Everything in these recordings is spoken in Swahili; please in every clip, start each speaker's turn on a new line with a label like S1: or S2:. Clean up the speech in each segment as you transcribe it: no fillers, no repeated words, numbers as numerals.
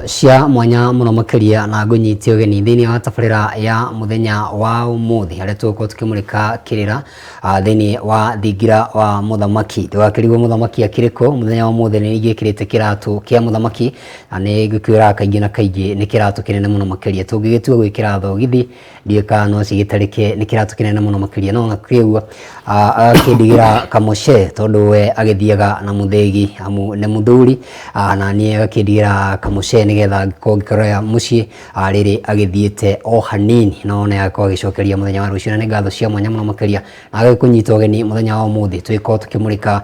S1: cia mwanya muno makiria na ngunyitio geni thini wa tabarira ya muthenya wa umuthi aria tuko tukimurika kirira thini wa thingira wa muthamaki ndiwakirigwo muthamaki akiriko muthenya wa umuthi ni igikirite kiratu kia muthamaki ani gikwira kaingi na kaingi ni kiratu kinene muno makiria tungigitua gwikira thogithi ndieka no cigitarike ni kiratu kinene muno makiria no nakigwa akidigira kamoshe tondu we agithiaga na muthegi amu ne muthuri na ni akidigira kamoshe nigetha ngikoroya mucii riri agithiite o hanini no ne akwa gicokeria muthenya wa rucio ni ngatho cia mwanya muno makiria na agikunyita ogeni muthenya wa umuthi twiko tukimurika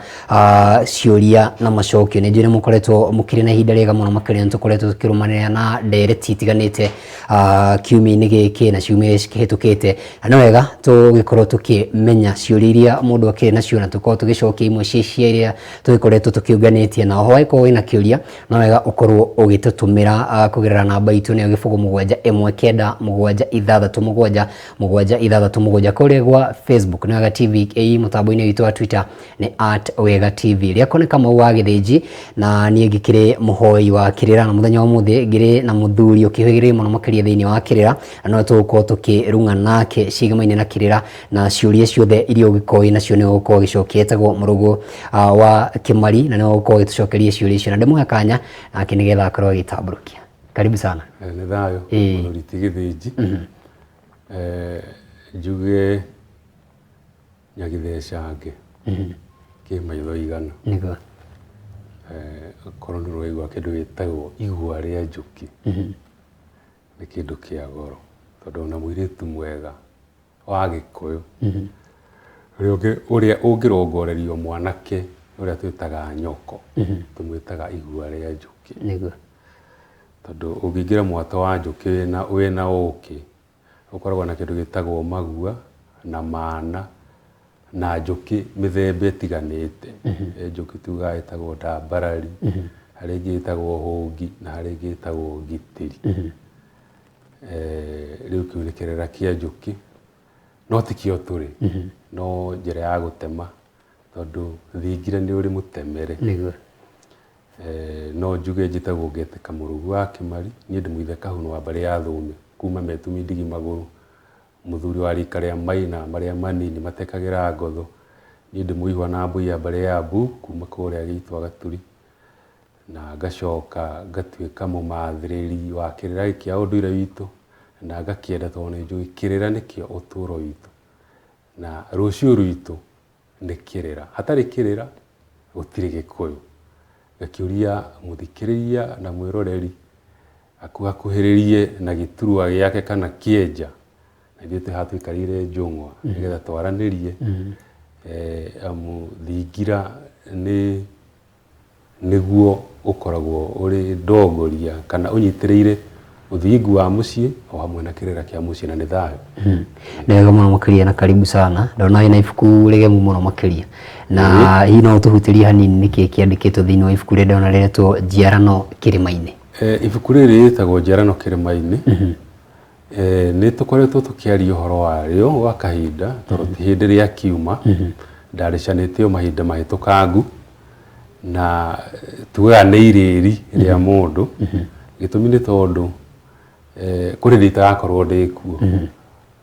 S1: ciuria na macokio ni njire mukoretwo mukiri na ihinda riega muno makiria tukoretwo tukirumanira na ndereti itiganite kiumia-ini giki na ciumia cikihitukite na wega tugikorwo tukimenya ciuria iria mundu akiri nacio na tukorwo tugicokia imwe cia iria tugikoretwo tukiunganitie na oho waiko wina kiuria no wega ukorwo ugitutumira kugerera namba itu ni gibugu 7176767 kuri gwa Facebook ni Wega TV mutambo-ini witu wa Twitter ni @WegaTV riakoneka mau wa githinji na nie ngikire muhoi wa kirira na muthenya wa muthi ngire na muthuri ukihigire muno makiria thini wa kirira no tuko tukirunga nake cigamaine na kirira na ciuria ciothe irio gikoi nacio ni uko gicokietagwo murugo wa Kimari na no uko gitucokerie ciuria icio na ndimwe kanya na kinigetha akorwo gitamburukia. Karibu sana.
S2: Ni thayo uriti githinji njuge nyagithecage ki maitho igana
S1: nigo
S2: korwo ndu rwaigua kindu gitagwo igua ria njuki ni kindu kia goro tondu na mwiritu mwega wa Gikuyu uria ungirongorerio mwanake uria twitaga nyoko tumwitaga igua ria njuki
S1: nigo
S2: tondu ungingira mwato wa njuki wina uki ukoragwo na kindu gitagwo magua na mana na njuki mithembe tiganite njuki tuga itagwo ndambarari hari ingi itagwo hungi na hari ingi itagwo gitiri riu kiu ni kirera kia njuki no tikio turi no njira ya gutema tondu thingira ni uri mutemere no njuge njitagwo ngeteka murugu wa Kimari ni ndimwithe Kahunu wa mbari ya Thume kuma metumi ndigi maguru muthuri wa rika ria maina maria manini matekagira ngotho ni ndimuihwa na mbui ya mbari ya mbu kuma kuria gitwa Gaturi na ngacoka ngatuika mumathiriri wa kirira kia unduire witu na ngakienda tondu ni njugi kirira nikio uturo witu na rucio rwitu ni kirira hatari kirira gutiri Gikuyu ngakiuria muthikiriria na mwiroreri akuhiririe na giturua giake kana kieja na thiete hatwikarire njungwa nigetha twaranirie amu thingira niguo ukoragwo uri ndongoria kana unyitiriire uthingu wa mucii o hamwe na kirira kia mucii na ni thayo
S1: nega muno makiria na karibu sana ndona ina ibuku rigemu muno makiria na hii no tuhutirie hanini niki kiandikitwo thini wa ibuku ria ndona riretwo Njiarano Kirima-ini
S2: ibuku riri ritagwo Njiarano Kirima-ini ni tukoretwo tukiaria uhoro wario gwa kahinda tondu hindi ria kiuma ndaricanite o mahinda mahitukangu na tugaga ni iriri ria mundu gitumi ni tondu kuri rita gakorwo ndikuo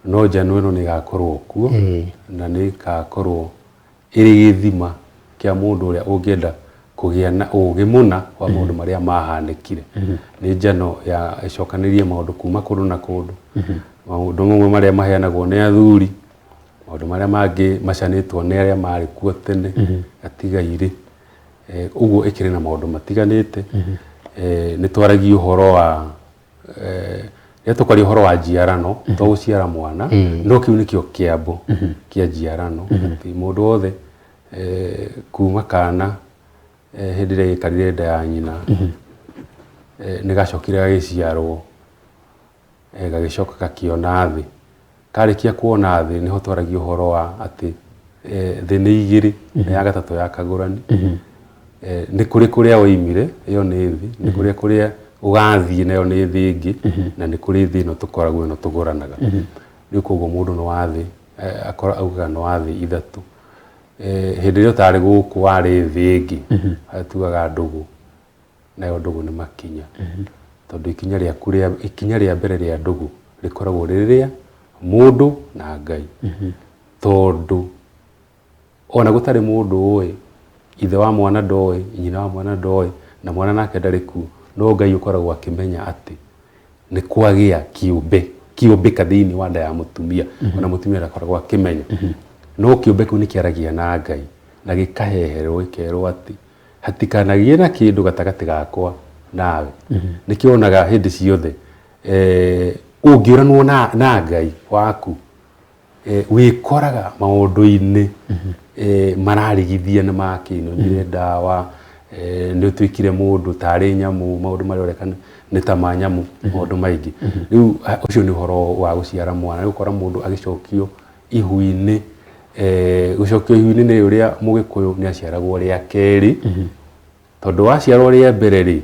S2: no njano ino ni gakorwo kuo na ni gakorwo iri githima kia mundu uria ungienda kugia na ugi muna wa maundu maria mahanikire ni njano ya icokanirie maundu kuma kundu na kundu maundu mamwe maria maheanagwo ni athuri maundu maria mangi macanitwo ni aria mari kuo tene gatigaire uguo ikire na maundu matiganite ni twaragia uhoro wa tukari uhoro wa njiarano to guciara mwana no kiu nikio kiambo kia njiarano ati mundu wothe kuma kana hindi ria gikarire nda ya nyina ni gacokire gagiciarwo gagicoka gakiona thi karikia kuona thi niho twaragia uhoro wa ati thi ni igiri na ya gatatu ya kagurani ni kuri kuria oimire iyo ni thi ni kuria ugathie nayo ni thi ingi na ni kuri thi no tukoragwo no tuguranaga ni kugo mundu no wathi akora auga no wathi ithatu hindi rio tari guku wari thi ingi atugaga ndugu nayo ndugu ni makinya tondu ikinya ria mbere ria ndugu rikoragwo riria mundu na Ngai tondu ona gutari mundu oi ithe wa mwana ndoi nyina wa mwana ndoi na mwana nake ndari ku no Ngai ukoragwo akimenya ati ni kwagia kiumbe kathini wa nda ya mutumia ona mutumia ndakoragwo akimenya no kiumbe ku ni kiaragia na Ngai na gikaheherwo ikerwo ati hatikanagie na kindu gatagati gakwa nawe nikionaga hindi ciothe ungiuranwo na Ngai waku wikoraga maundu-ini mararigithia na makinonyire ndawa ni twikire mundu tari nyamu maundu mari orekana ni ta manyamu maundu maingi riu ucio ni horo wa guciara mwana ukora mundu agicokio ihu-ini gucokio ihu-ini ni uria Mugikuyu ni aciaragwo ria keri tondu waciarwo ria mbere ri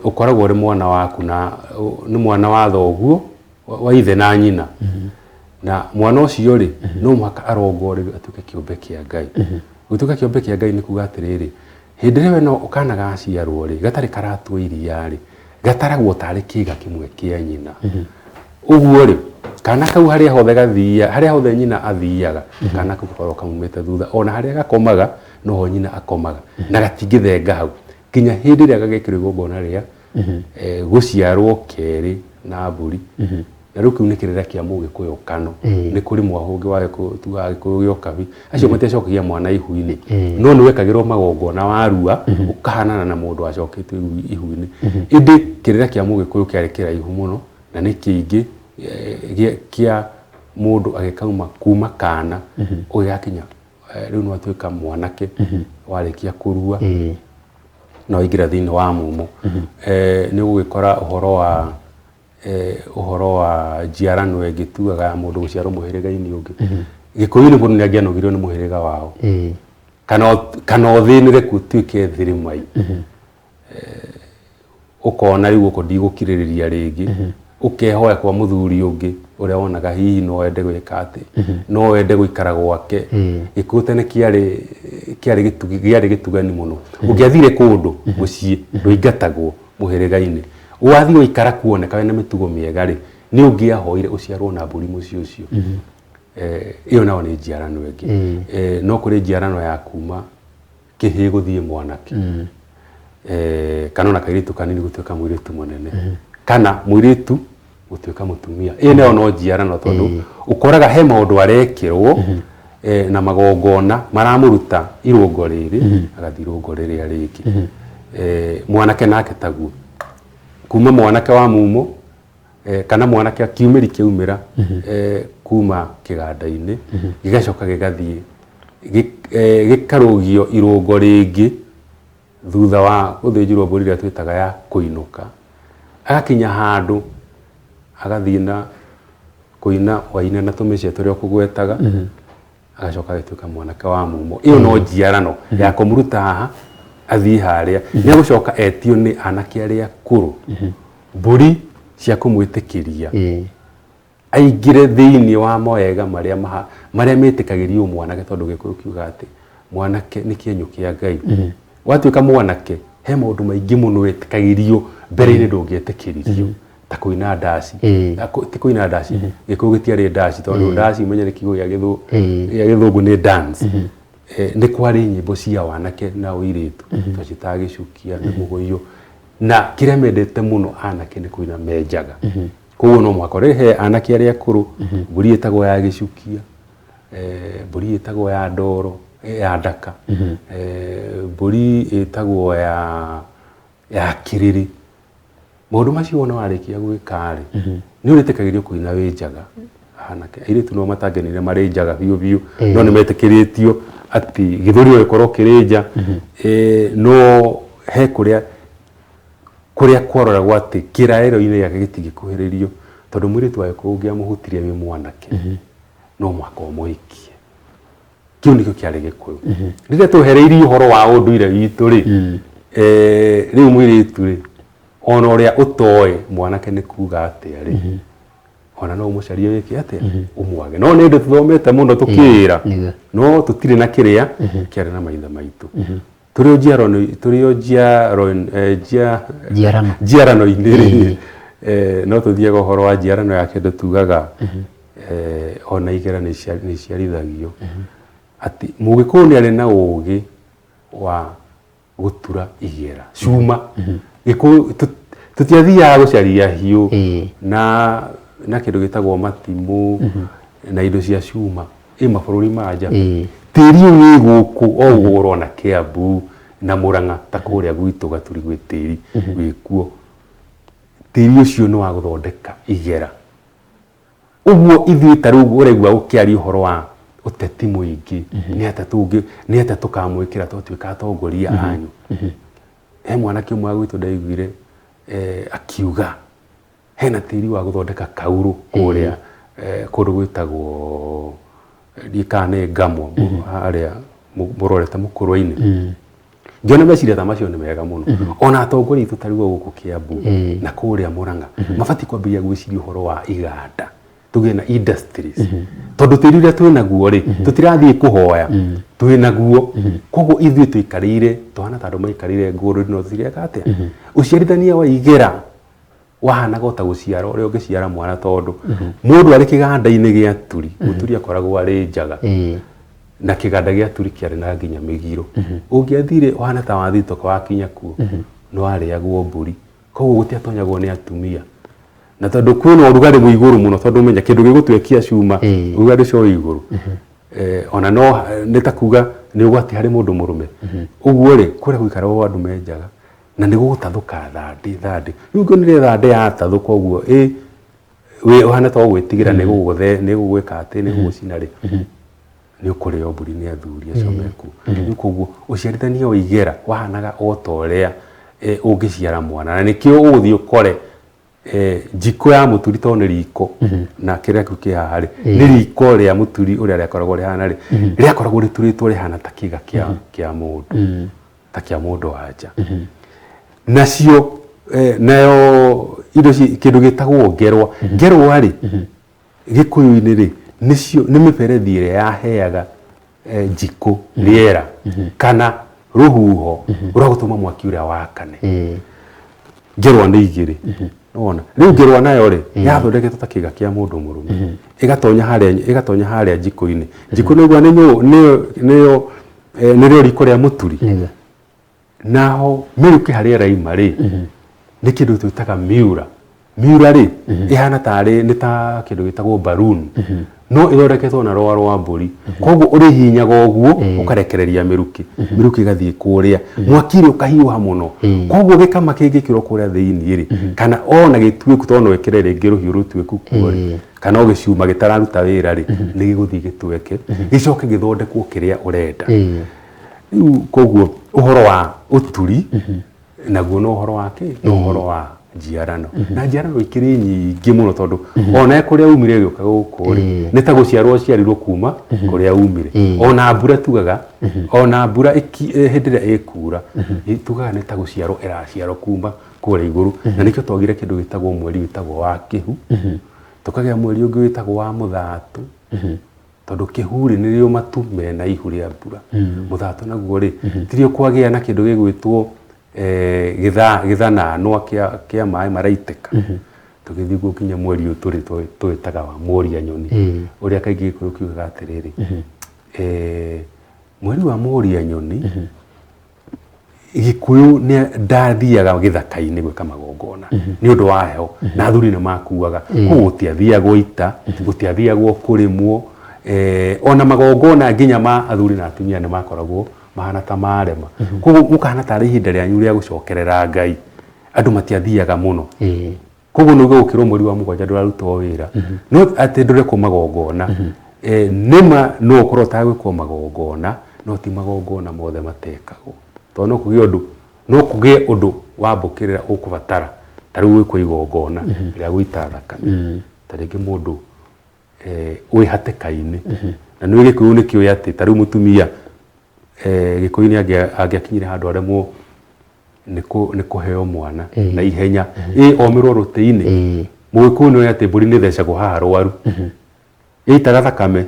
S2: ukoragwo uri mwana waku na ni mwana wa thoguo wa ithe na nyina na mwana ucio ri no muhaka arongorerwe atuike kiumbe kia Ngai gutuika kiumbe kia Ngai ni kuga atiriri hindi riwe no ukana gaciarwo ri gatari karatwo iria ri gataragwo tari kiga kimwe kia nyina uguo ri kana kau haria hothe gathia haria hothe nyina athiaga kana kau gakorwo kamumite thutha ona haria gakomaga no nyina akomaga na gatingithenga hau kinya hindi ria gagekirwo igongona ria guciarwo keri na mburi na riu kiu ni kirira kia Mugikuyu kano ni kuri mwahungi wa tuga Gikuyu giokabi acio matecokagia mwana ihu-ini no ni wekagirwo magongona wa rua ukahanana na mundu acoketio ihu-ini indi kirira kia Mugikuyu kiari kiraihu muno na ni kiingi kia mundu agikauma kuma kana ugiakinya riu no atuika mwanake warikia kurua no ingira thini wa mumo ni gugikora uhoro wa njiarano ingituaga mundu guciarwo muhiriga-ini ungi Gikuyu-ini mundu ni angianogirwo ni muhiriga wao kana uthinire kutuike thirimai ukona riu uko ndigukiririria ringi ukehoya kwa muthuri ungi uria wonaga hihi no wende gwika ati no wende guikara gwake Gikuyu tene kiari gitugani muno ungiathire kundu mucii nduingatagwo muhiriga-ini wathi guikara kuoneka wena mitugo miega ri ni ungiahoire uciarwo na mburi mucii ucio iyo nao ni njiarano ingi no kuri njiarano ya kuma kihi guthie mwanake kana na kairitu kanini gutuika mwiritu munene kana mwiritu gutuika mutumia nayo no njiarano tondu ukoraga he maundu arekirwo na magongona maramuruta irungo riri agathi irungo riri aringi mwanake nake taguo kuma mwanake wa mumo kana mwanake akiumiri kiumira kuma kiganda-ini gigacoka gigathie gikarugio irungo ringi thutha wa guthinjirwo mburi ria twitaga ya kuinuka agakinya handu agathie na kuina waina na tumicia turia kugwetaga agacoka gituika mwanake wa mumo iyo no njiarano ya kumuruta haha athie haria ni agucoka etio ni anake aria kuru mburi cia kumwitikiria aingire thiini wa mawega maria metikagirio mwanake tondu Gikuyu kiuga ati mwanake ni kienyo kia Ngai watuika mwanake he maundu maingi muno wetikagirio mbere-ini ndungietikiririo ta kuina ndaci ti kuina ndaci Gikuyu gitiari ndaci tondu ndaci menya ni kiugo gia Githungu ni dance ni kwari nyimbo cia wanake na uiritu twacitagicukia na mugoyo na kiria mendete muno anake ni kuina menjaga koguo no mwakore he anake aria akuru mburi itagwo ya gicukia mburi itagwo ya ndoro ya ndaka mburi itagwo ya kiriri maundu macio wona warikia gwikari ni uritikagirio kuina winjaga anake airitu no matangenire mari njaga biu no ni metikiritio ati githuri ukorwo kirinja no he kuria kwororagwo ati kiraero-ini yake gitigikuhiririo tondu mwiritu wae kungia muhutiria wi mwanake no mwaka umuhikie kiu nikio kiari Gikuyu rire tuhereirie uhoro wa unduire witu ri riu mwiritu ri ona uria utoe mwanake ni kuga atia ri ona no umucarie wiki atia umwage no ni ndu tuthomete muno tukira no tutire na kiria kiari na maitha maitu turio jiarano iniri no tuthiaga horo wa jiarano ya kindu tugaga ona igera ni ciarithagio ati Mugikuyu ni ari na ugi wa gutura igera cuma Gikuyu tutiathiaga gucaria hiu na kindu gitagwo matimu na indo cia cuma mabũrũri manja tĩri ũyũ nĩ gũkũ o ũguo ũrona Kiambu na Mũrang'a ta kũrĩa gwitũ Gaturi gwĩ tĩri wĩkuo tĩri ũcio nĩ wa gũthondeka igera ũguo ithuĩ ta rĩu ũraigua ũkĩaria ũhoro wa ũteti mũingĩ nĩ atĩa tũkamwĩkĩra twatuĩka atongoria anyu he mwanake ũmwe gwitũ ndaiguire akiuga hena tĩri wa gũthondeka kaurũ kũrĩa kũndũ gwĩtagwo ndikane Ngamwa harĩa mũrorete Mũkũrũ-inĩ ngĩona meciria ta macio nĩ mega mũno ona atongoria itũ ta rĩu gũkũ Kiambu na kũrĩa Mũrang'a mabatiĩ kwambĩrĩria gwĩciria ũhoro wa iganda tũgĩe na industries tondũ tĩri ũrĩa twĩ naguo rĩ tũtirathiĩ kũhoya twĩ naguo koguo ithuĩ tũikarĩire twana ta andũ maikarĩire ngũrũ no tũtireka atĩa ũciarithania wa igera wahanaga ta gũciara ũrĩa ũngĩciara mwana tondũ mũndũ arĩ kĩganda-inĩ gĩa turi mũturi akoragwo arĩ njaga na kĩganda gĩa turi kĩarĩ na nginya mĩgiro ũngĩathire wahana ta wathitoka wakinya kuo no arĩagwo mbũri koguo gũtiatonyagwo nĩ atumia na tondũ kwĩna ũrugarĩ mũigũrũ mũno tondũ menya kĩndũ gĩgũtwekia cuma ũrugarĩ ũcio igũrũ ona no nĩ ta kuga nĩ ũgwati harĩ mũndũ mũrũme ũguo rĩ kũrĩa gũikaragwo andũ menjaga na nĩ gũgũtathũka thandĩ rĩu ngĩonire thandĩ yatathũka ũguo we ũhana ta ũgwĩtigĩra nĩ gũgwĩka atĩ nĩ gũgũcina rĩ nĩ ũkũrĩo mbũri nĩ athuri acio meku rĩu koguo ũciarithania wa igera wahanaga o ta ũrĩa ũngĩciara mwana na nĩkĩo ũgũthiĩ ũkore njiko ya mũturi to nĩ riko na kĩrĩa kĩu kĩ haha rĩ nĩ riko rĩa mũturi ũrĩa rĩakoragwo rĩhana rĩ rĩakoragwo rĩturĩtwo rĩhana ta kĩga kĩa mũndũ ta kĩa mũndũ wanja nacio nayo indo kĩndũ gĩtagwo ngerwa rĩ Gĩkũyũ-inĩ rĩ nĩ mĩberethi ĩrĩa yaheaga njiko rĩera kana rũhuho rwa gũtũma mwaki ũrĩa wakane ngerwa nĩ igĩrĩ ona rĩu ngerwa nayo rĩ yathondeketwo ta kĩga kĩa mũndũ mũrũme ĩgatonya harĩa njiko-inĩ njiko nĩrĩo riko rĩa mũturi naho mĩrukĩ harĩa raima rĩ nĩ kĩndũ twĩtaga miura rĩ ĩhana tarĩ nĩ ta kĩndũ gĩtagwo balloon no ĩthondeketwo na rũa rwa mbũri koguo ũrĩ hinyaga ũguo ũkarekereria mĩrukĩ ĩgathiĩ kũrĩa mwaki rĩ ũkahiũha mũno koguo gĩkama kĩngĩkĩrwo kũrĩa thĩinĩ rĩ kana ona gĩtuĩku to no wekere rĩngĩ rũhiũ rũtuĩku kuo rĩ kana ũgĩcuma gĩtararuta wĩra rĩ nĩ gĩgũthiĩ gĩtweke gĩcoke gĩthondekwo kĩrĩa ũrenda rĩu koguo ũhoro wa ũturi naguo no ũhoro wa kĩ no ũhoro wa njiarano na njiarano ikĩrĩ nyingĩ mũno tondũ ona kũrĩa umire gĩũka gũkũ rĩ nĩ ta gũciarwo ciarirwo kuma kũrĩa umire ona mbura tugaga ona mbura hĩndĩ ĩrĩa ĩkura tugaga nĩ ta gũciarwo ĩraciarwo kuma kũrĩa igũrũ na nĩkĩo twagire kĩndũ gĩtagwo mweri wĩtagwo wa Kĩhu tũkagĩa mweri ũngĩ wĩtagwo wa Mũthatũ tondũ Kĩhu rĩ nĩrĩo matu mena ihu rĩa mbura Mũthatũ naguo rĩ tirio kwagĩa na kĩndũ gĩgwĩtwo gĩthananwa kĩa maĩ maraitĩka tũgĩthiĩ guo kinya mweri ũyũ tũrĩ twĩtaga wa Moria Nyoni ũrĩa kaingĩ Gĩkũyũ kiugaga atĩrĩrĩ mweri wa Moria Nyoni Gĩkũyũ nĩ ndathiaga gĩthaka-inĩ gwĩka magongona nĩ ũndũ wa heho na athuri nĩ makuaga koguo gũtiathiagwo ita gũtiathiagwo kũrĩmwo ona magongona nginya ma athuri na atumia nĩ makoragwo mahana ta marema koguo mũkahana tarĩ ihinda rĩanyu rĩa gũcokerera Ngai andũ matiathiaga mũno koguo nĩ gũkĩrwo mweri wa mũgwanja ndũrarutwo wĩra no atĩ ndũrekwo magongona nĩma no ũkorwo ũtagwĩkwo magongona no ti magongona mothe matekagwo tondũ no kũgĩe ũndũ wa mbũkĩrĩra ũkũbatara ta rĩu gwĩkwo igongona rĩa gũita thakame ta rĩngĩ mũndũ wĩ hatĩka-inĩ na nĩ Gĩkũyũ nĩkĩoĩ atĩ ta rĩu mũtumia Gĩkũyũ-inĩ angĩakinyire handũ aremwo nĩ kũheo mwana na ihenya omĩrwo rũtĩ-inĩ Mũgĩkũyũ nĩoĩ atĩ mbũri nĩ thecagwo haha rwaru ĩitaga thakame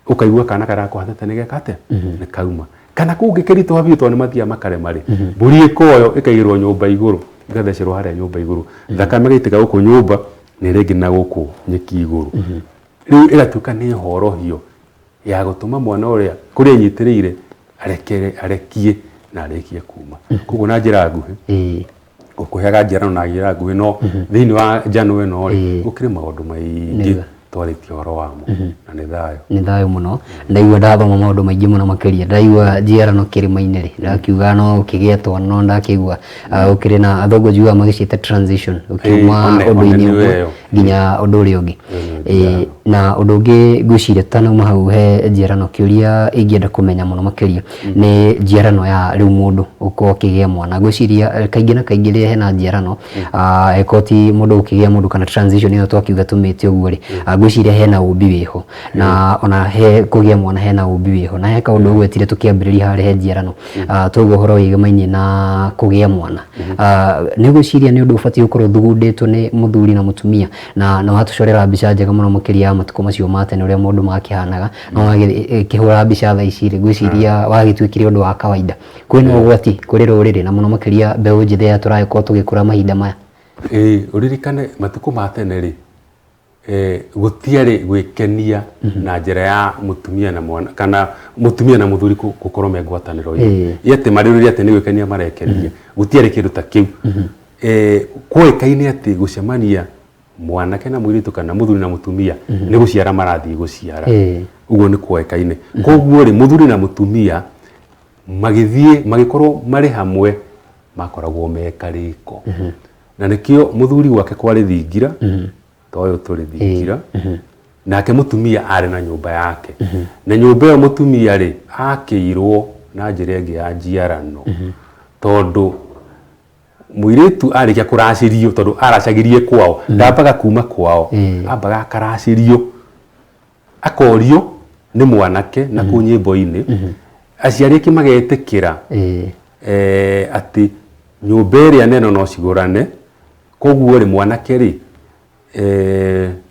S2: ũkaigua kana karakũhatĩte nĩ geka atĩa nĩ kauma kana kungĩkĩritũha biũ tondũ nĩmathiaga makarema-rĩ mbũri ĩkoyo ĩkaigĩrwo nyũmba igũrũ igathecerwo harĩa nyũmba igũrũ thakame ĩgaitĩka gũkũ nyũmba nĩ rĩngĩ na gũkũ nyeki igũrũ rĩu ĩgatuĩka nĩ horohio ya gũtũma mwana ũrĩa kũrĩa nyitĩrĩire arekie na arĩkie kuma koguo na njĩra nguhĩ gũkũheaga njiarano na njĩra nguhĩ no thĩinĩ wa njano ĩno-rĩ gũkĩrĩ maũndũ maingĩ twarĩtie ũhoro wamo na nĩ thayũ
S1: mũno ndaigua ndathoma maũndũ maingĩ mũno makĩria ndaigua njiarano kĩrĩma-inĩ-rĩ ndakiuga no kĩgĩe twana no ndakĩigua gũkĩrĩ na athũngũ njiugaga magĩciĩta transition ũkiuma ũndũ-inĩ ũmwe nginya ũndũ ũrĩa ũngĩ na ũndũ ũngĩ ngwĩciria tanauma hau he njiarano kĩũria ingĩenda kũmenya mũno makĩria nĩ njiarano ya rĩu mũndũ ũkorwo ũkĩgĩa mwana ngwĩciria kaingĩ na kaingĩ rĩrĩa hena njiarano ekoti mũndũ ũkĩgĩa mũndũ kana transition ĩyo twakiuga tũmĩte ũguo-rĩ ngwĩciria hena ũmbi wĩho na ona he kũgĩa mwana hena ũmbi wĩho na he kaũndũ ũgwetire tũkĩambĩrĩria harĩa he njiarano tũguo ũhoro wĩgĩmainie na kũgĩa mwana nĩ ngwĩciria nĩ ũndũ ũbatiĩ gũkorwo thugundĩtwo nĩ mũthuri na mũtumia na watũcorera mbica njega mũno makĩria ya matukũ macio ma tene ũrĩa maũndũ makĩhanaga no kĩhũra mbica thaa ici-rĩ ngwĩciria wagĩtuĩkire ũndũ wa kawaida kwĩna ũgwati kũrĩ rũrĩrĩ na mũno makĩria mbeũ njĩthĩ ya tũragĩkorwo tũgĩkũra mahinda maya
S2: ũririkane matukũ ma tene-rĩ gũtiarĩ gwĩkenia na njĩra ya mũtumia na mwana kana mũtumia na mũthuri gũkorwo me ngwatanĩro-inĩ atĩ marĩrĩria atĩ nĩ gwĩkenia marekenia gũtiarĩ kĩndũ ta kĩu kũĩkaine atĩ gũcemania mwanake na mũirĩtu kana mũthuri na mũtumia nĩ gũciara marathiĩ gũciara ũguo nĩ kũĩkaine koguo-rĩ mũthuri na mũtumia magĩkorwo marĩ hamwe makoragwo me karĩko na nĩkĩo mũthuri gwake kwarĩ thingira toyũ tũrĩ thingira nake mũtumia arĩ na nyũmba yake na nyũmba ĩyo mũtumia-rĩ akĩirwo na njĩra ĩngĩ ya njiarano tondũ mũirĩtu arĩkia kũracĩrio tondũ aracagĩrie kwao ndambaga kuma kwao ambaga akaracĩrio akorio nĩ mwanake na kũu nyĩmbo-inĩ aciari ake magetĩkĩra atĩ nyũmba ĩrĩa nene no cigũrane koguo-rĩ mwanake-rĩ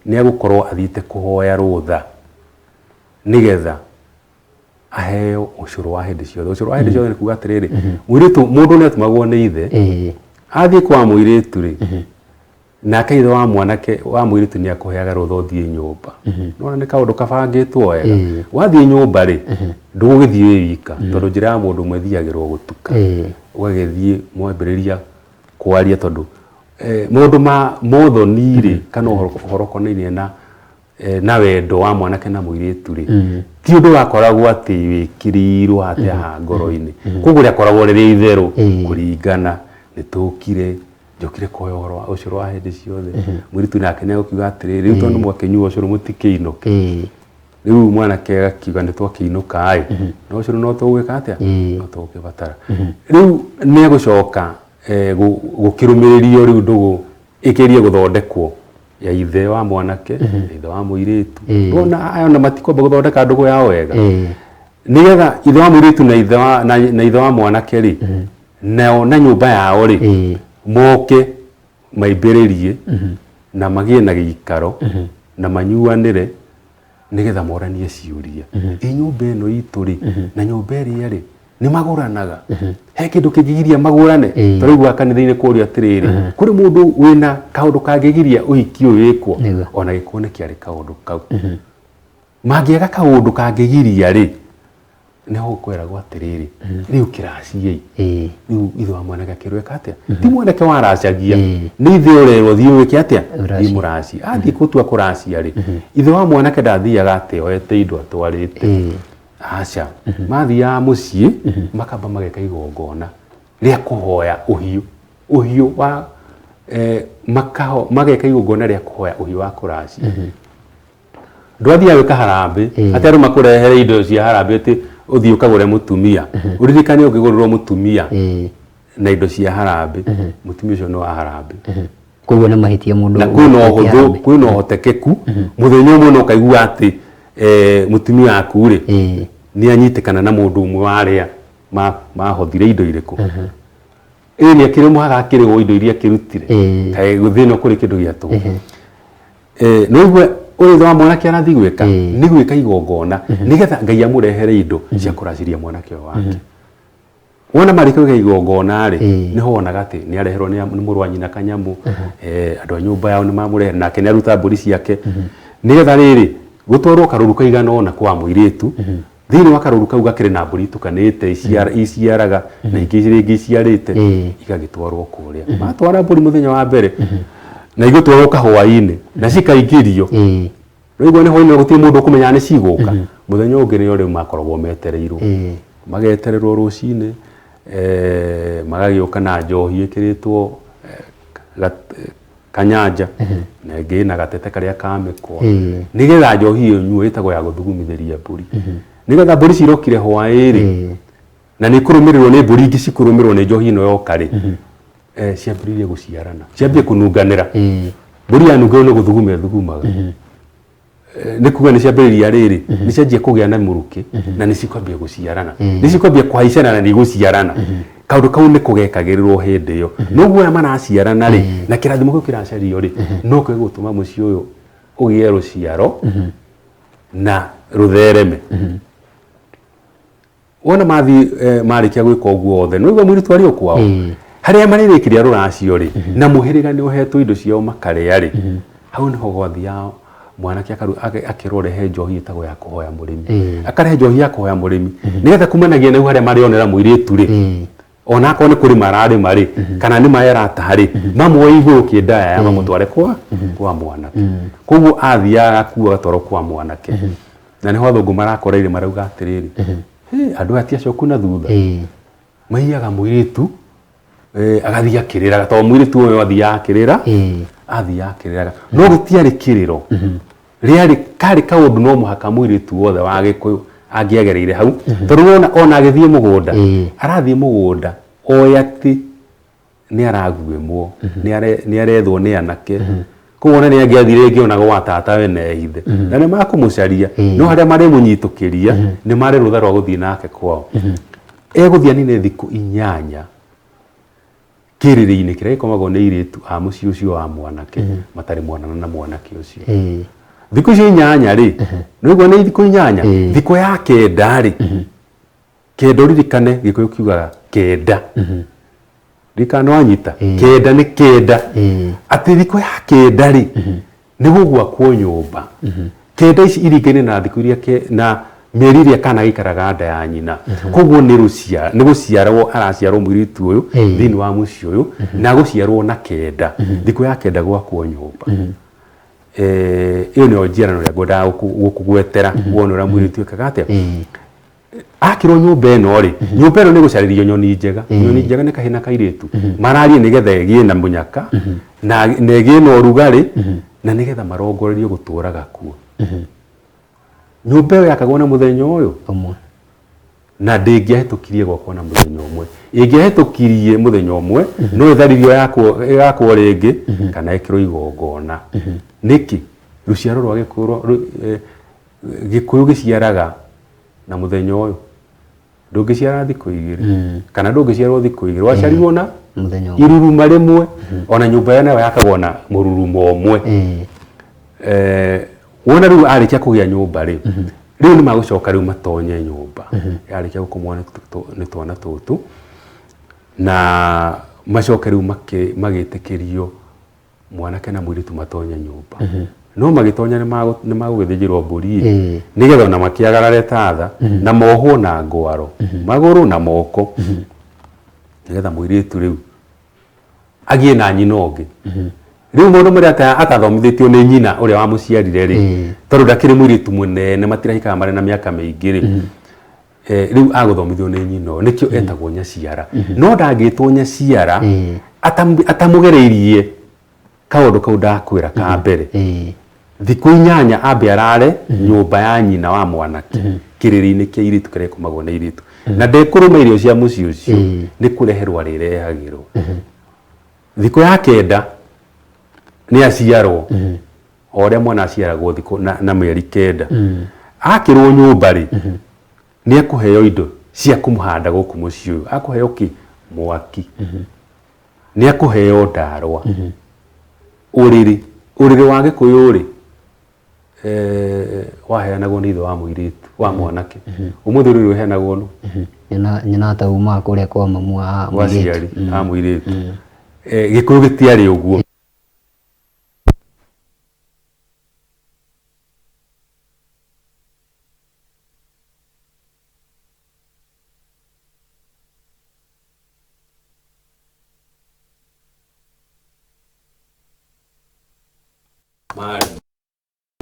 S2: nĩ agũkorwo athiĩte kũhoya rũtha nĩgetha aheo ũcũrũ wa hĩndĩ ciothe ũcũrũ wa hĩndĩ ciothe nĩ kuuga atĩrĩrĩ mũirĩtu mũndũ nĩ atũmagwo nĩ ithe athiĩ kwa mũirĩtu-rĩ nake ithe wa mwanake wa mũirĩtu nĩ akũheaga rũtha ũthiĩ nyũmba nona nĩ kaũndũ kabangĩtwo wega wathiĩ nyũmba-rĩ ndũgũgĩthiĩ wĩ wika tondũ njĩra ya mũndũ ũmwe thiagĩrwo gũtuka ũgagĩthiĩ mwambĩrĩria kwaria tondũ maũndũ ma mothoni-rĩ kana ũhoro konainie na wendo wa mwanake na mũirĩtu-rĩ ti ũndũ wakoragwo atĩ wĩkĩrĩirwo atĩ haha ngoro-inĩ koguo rĩakoragwo rĩrĩ itherũ kũringana nĩtũkire njokire kuoya ũhoro wa ũcũrũ wa hĩndĩ ciothe mũirĩtu nake nĩ agũkiuga atĩrĩrĩ rĩu tondũ mwakĩnyua ũcũrũ mũtikĩinũke rĩu mwanake agakiuga nĩ twakĩinũka-ĩ na ũcũrũ no tũgwĩka atĩa no tũgũkĩbatara rĩu nĩ agũcoka gũkĩrũmĩrĩrio rĩu ndũgũ ĩkĩrie gũthondekwo ya ithe wa mwanake na ithe wa mũirĩtu ona matikwamba gũthondeka ndũgũ yao wega nĩgetha ithe wa mũirĩtu na ithe wa mwanake-rĩ nao na nyũmba yao-rĩ moke maimbĩrĩrie na magĩe na gĩikaro na manyuanĩre nĩgetha moranie ciũria nyũmba ĩno itũ-rĩ na nyũmba ĩrĩa-rĩ nĩ magũranaga he kĩndũ kĩngĩgiria magũrane tondũ gwa kanitha-inĩ kũrĩa atĩrĩrĩ kũrĩ mũndũ wĩna kaũndũ kangĩgiria ũhiki ũyũ wĩkwo ona gĩkorwo nĩ kĩarĩ kaũndũ kau mangĩaga kaũndũ kangĩgiria-rĩ nĩho gũkwĩragwo atĩrĩrĩ rĩu kĩraci rĩu ithe wa mwanake akĩrwĩka atĩa ti mwanake waracagia nĩ ithe ũrerwo thiĩ wĩke atĩa thiĩ mũraci athiĩ gũtua kũracia-rĩ ithe wa mwanake ndathiaga atĩ oete indo atwarĩte aca mathiaga mũciĩ makamba mageka igongona rĩa kũhoya ũhiũ wa mageka igongona rĩa kũhoya ũhiũ wa kũracia ndwathiaga gwĩka harambĩ atĩ andũ makũrehere indo cia harambĩ atĩ ũthiĩ ũkagũre mũtumia ũririkane ũngĩgũrĩrwo mũtumia na indo cia harambĩ mũtumia ũcio nĩ wa harambĩ
S1: koguo nĩ mahĩtia mũndũ
S2: na kwĩna ũhotekeku mũthenya ũmwe no ũkaigua atĩ mũtumia waku-rĩ nĩ anyitĩkana na mũndũ ũmwe warĩa mahothire indo irĩkũ nĩ akĩrĩmũhaga akĩrĩgwo indo iria akĩrutire kaĩ thĩna kũrĩ kĩndũ gĩa tũhũ noguo uri ndo mwanake arathi gwika ni gwika igongona nigetha Ngai amurehere indo cia kuraciria mwanake wake wona mariko ge igongona ri niho wonaga ati ni areherwo ni murwa nyina kanyamu andu a nyumba yao ni mamurehera nake ni aruta mburi ciake nigetha riri gutwarwo karuru kaigana ona kwa muiritu thini wa karuru kau gakire na mburi tukanite iciaraga na ingĩ ciarĩte igagĩtwarwo kũrĩa matwara mburi muthenya wa mbere na igũtwarwo kahũa-inĩ na cikaingĩrio rĩu ni hwainĩ gũtirĩ mũndũ ũkũmenya nĩ cigũka muthenya ũngĩ nĩo rĩu makoragwo metereirwo magetererwo rũcinĩ magagĩũka na njohi ĩkĩrĩtwo kanyanja na ĩngĩ na gatete karĩa kamĩkwo nĩgetha njohi ĩyo nyuo ĩtagwo ya gũthugumithĩria mburi nigetha mburi cirokire hwaĩ-rĩ na nĩ kũrũmĩrĩrwo nĩ mburi ingĩ cikũrũmĩrwo nĩ njohi ĩno yoka-rĩ ciambĩrĩrie gũciarana ciambie kũnunganĩra mburi yanunganĩrwo nĩ gũthuguma ĩthugumaga nĩ kuga nĩ ciambĩrĩria rĩrĩ nĩ cianjia kũgĩa na mũrukĩ na nĩ cikwambia gũciarana nĩ cikwambia kũhaicana na nĩ gũciarana kaũndũ kau nĩ kũgekagĩrĩrwo hĩndĩ ĩyo noguo aya maraciarana-rĩ na kĩrathimo kĩu kĩracario-rĩ no gĩgũtũma mũciĩ ũyũ ũgĩe rũciaro na ruthereme wona mathi marĩkia gwĩka ũguo othe no igua mũirĩtu arĩ o kwao harĩa marĩrĩkĩria rũracio-rĩ na mũhĩrĩga nĩ ũhetwo indo ciao makarĩa-rĩ hau nĩho gwathiaga mwanake akĩrwo rehe njohi ĩtagwo ya kũhoya mũrĩmi akarehe njohi ya kũhoya mũrĩmi nĩgetha kumanagia na harĩa marĩonera mũirĩtu-rĩ ona akorwo nĩ kũrĩ mararĩma-rĩ kana nĩ maĩ arataha-rĩ mamwoe igũrũ kĩndaya mamũtware kwa mwanake koguo athiaga akuo agatwarwo kwa mwanake na nĩho athũngũ marakoreire marauga atĩrĩrĩ andũ atiacoku na thutha maiyaga mũirĩtu agathiĩ akĩrĩraga tondũ mũirĩtu ũyũ athiaga akĩrĩraga no gũtiarĩ kĩrĩro rĩarĩ karĩ kaũndũ no mũhaka mũirĩtu wothe wa Gĩkũyũ angĩagereire hau tondũ ona agĩthiĩ mũgũnda arathiĩ mũgũnda oĩ atĩ nĩ araguĩmwo nĩ arethwo nĩ anake koguo ona nĩ angĩathire rĩngĩ ona gwa tata we nehithe na nĩ makũmũcaria no harĩa marĩmũnyitũkĩria nĩ marĩ rũtha rwa gũthiĩ nake kwao egũthiĩ anine thikũ 8 kĩrĩrĩ-inĩ kĩrĩa gĩkomagwo nĩ airĩtu a mũciĩ ũcio wa mwanake matarĩ mwanana na mwanake ũcio thikũ icio 8-rĩ nĩguo nĩ thikũ 8 thikũ ya 9-rĩ kenda ũririkane Gĩkũyũ kiugaga kenda rikana wanyita kenda nĩ kenda atĩ thikũ ya 9-rĩ nĩ gũgwakwo nyũmba kenda ici iringaine na thikũ iria na mĩeri ĩrĩa kana gĩikaraga nda ya nyina koguo nĩ gũciarwo araciarwo mũirĩtu ũyũ thĩinĩ wa mũciĩ ũyũ na gũciarwo na kenda thikũ ya 9 gwakwo nyũmba ĩyo nĩyo njiarano ĩrĩa ngwendaga gũkũgwetera wone ũrĩa mũirĩtu ekaga atĩa akĩrwo nyũmba ĩno-rĩ nyũmba ĩno nĩ gũcarĩrio nyoni njega nĩ kahĩĩ na kairĩtu mararie nĩgetha ĩgĩe na mũnyaka na ĩgĩe na ũrugarĩ na nĩgetha marongorerio gũtũraga kuo nyũmba ĩyo yakagwo na mũthenya ũyũ na ndĩngĩahĩtũkirie gwakwo na mũthenya ũmwe ĩngĩahĩtũkirie mũthenya ũmwe no ĩtharirio yakwo rĩngĩ kana ĩkĩrwo igongona nĩkĩ rũciaro rwa Gĩkũyũ gĩciaraga na mũthenya ũyũ ndũngĩciara thikũ 2 kana ndũngĩciarwo thikũ 2 waciarirwo na iruruma rĩmwe ona nyũmba ĩyo nayo yakagwo na mũruruma ũmwe wona rĩu arĩkia kũgĩa nyũmba-rĩ rĩu nĩ magũcoka rĩu matonye nyũmba yarĩkia gũkomwo nĩ twana tũtũ na macoke rĩu magĩtĩkĩrio mwanake na mũirĩtu matonye nyũmba no magĩtonya nĩ magũgĩthĩnjĩrwo mbũri nĩgetha ona makĩagarare tatha na mohwo na ngwaro magũrũ na moko nĩgetha mũirĩtu rĩu agĩe na nyina ũngĩ rĩu mũndũ marĩa atathomithĩtio nĩ nyina ũrĩa wamũciarire-rĩ tondũ ndakĩrĩ mũirĩtu mũnene matirahikaga marĩ na mĩaka mĩingĩ-rĩ rĩu agũthomithio nĩ nyina nĩkĩo etagwo nyaciara no ndangĩtwo nyaciara atamũgereirie kaũndũ kau ndakwĩra ka mbere thikũ 8 ambe arare nyũmba ya nyina wa mwanake kĩrĩrĩ-inĩ kĩa airĩtu kĩrĩa gĩkomagwo nĩ airĩtu na ndekũrũma irio cia mũciĩ ũcio nĩ kũreherwo arĩrehagĩrwo thikũ ya 9 nĩ aciarwo o ũrĩa mwana aciaragwo thikũ na mĩeri 9 akĩrwo nyũmba-rĩ nĩ ekũheo indo cia kũmũhanda gũkũ mũciĩ ũyũ akũheo mwaki nĩ ekũheo ndarwa ũrĩrĩ wa Gĩkũyũ-rĩ waheanagwo nĩ ithe wa mũirĩtu wa mwanake ũmũthĩ rĩu ũheanagwo no
S1: nyina ta uma kũrĩa kwa mamu wa
S2: mũirĩtu a mũirĩtu gĩkũyũ gĩtiarĩ ũguo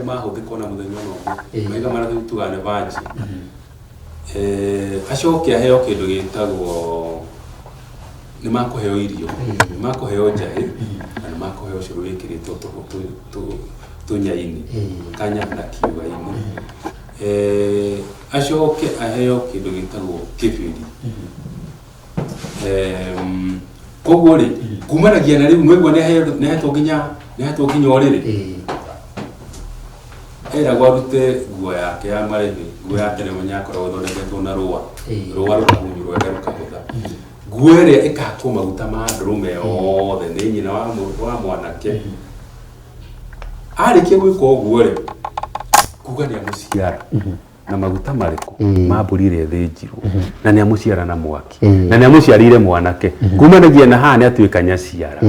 S2: mahuthikwo na muthenya no mega marathi tugane vanji acoke aheo kindu gitagwo ni makuheo irio ni makuheo njahi na ni makuheo curu wikiritwo tunyaini kanya na kiuga-ini acoke aheo kindu gitagwo kibiri koguo ri kumanagia na riu nwigwa ni hetwo nginya oriri era gwarute nguo yake ya marebi nguo ya tene munyakorwo thondeketwo na rũa rukahunyurwo wega rukahutha nguo ĩrĩa ĩkahakwo maguta ma ndũrũme othe nĩ nyina wa mwanake arĩkia gwĩka ũguo rĩ kuga nĩ amũciara na maguta marĩkũ ma mbũri ĩrĩa ĩthĩnjirwo na nĩ amũciara na mwaki na nĩ amũciarĩire mwanake kumanagia na haha nĩ atuĩka nyaciara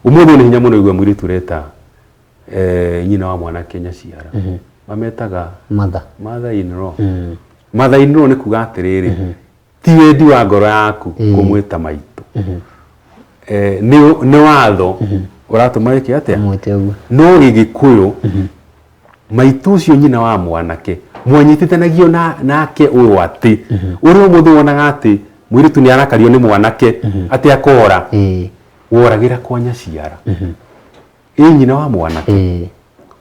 S2: ũmũthĩ nĩ hinya mũno igua mũirĩtu ũreta nyina wa mwanake nyaciara mametaga mother in law mother in law ni kuga atiriri ti wendi wa ngoro yaku kumwita maitu ni watho uratuma iki atia no gigikuyu maitu ucio nyina wa mwanake mwanyitithanagio nake uyu ati uri umuthu wonaga ati mwiritu ni arakario ni mwanake ati akora woragira kwa nyaciara nyina wa mwanake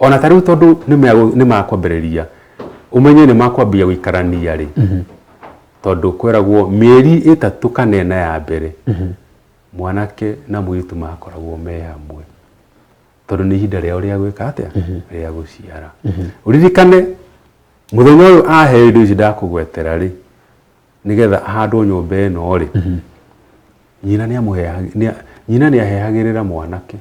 S2: ona tariu tondu ni makwambĩrĩria umenye ni makwambia guikarania ri tondu kweragwo mieri 3 kana 4 ya mbere mwanake na mũirĩtu makoragwo me hamwe tondu ni ihinda rĩao rĩa gwĩka atia rĩa gũciara uririkane muthenya ũyũ aheo indo ici ndakũgwetera ri nigetha ahandwo nyũmba ĩno ri nyina ni ahehagĩrĩra mwanake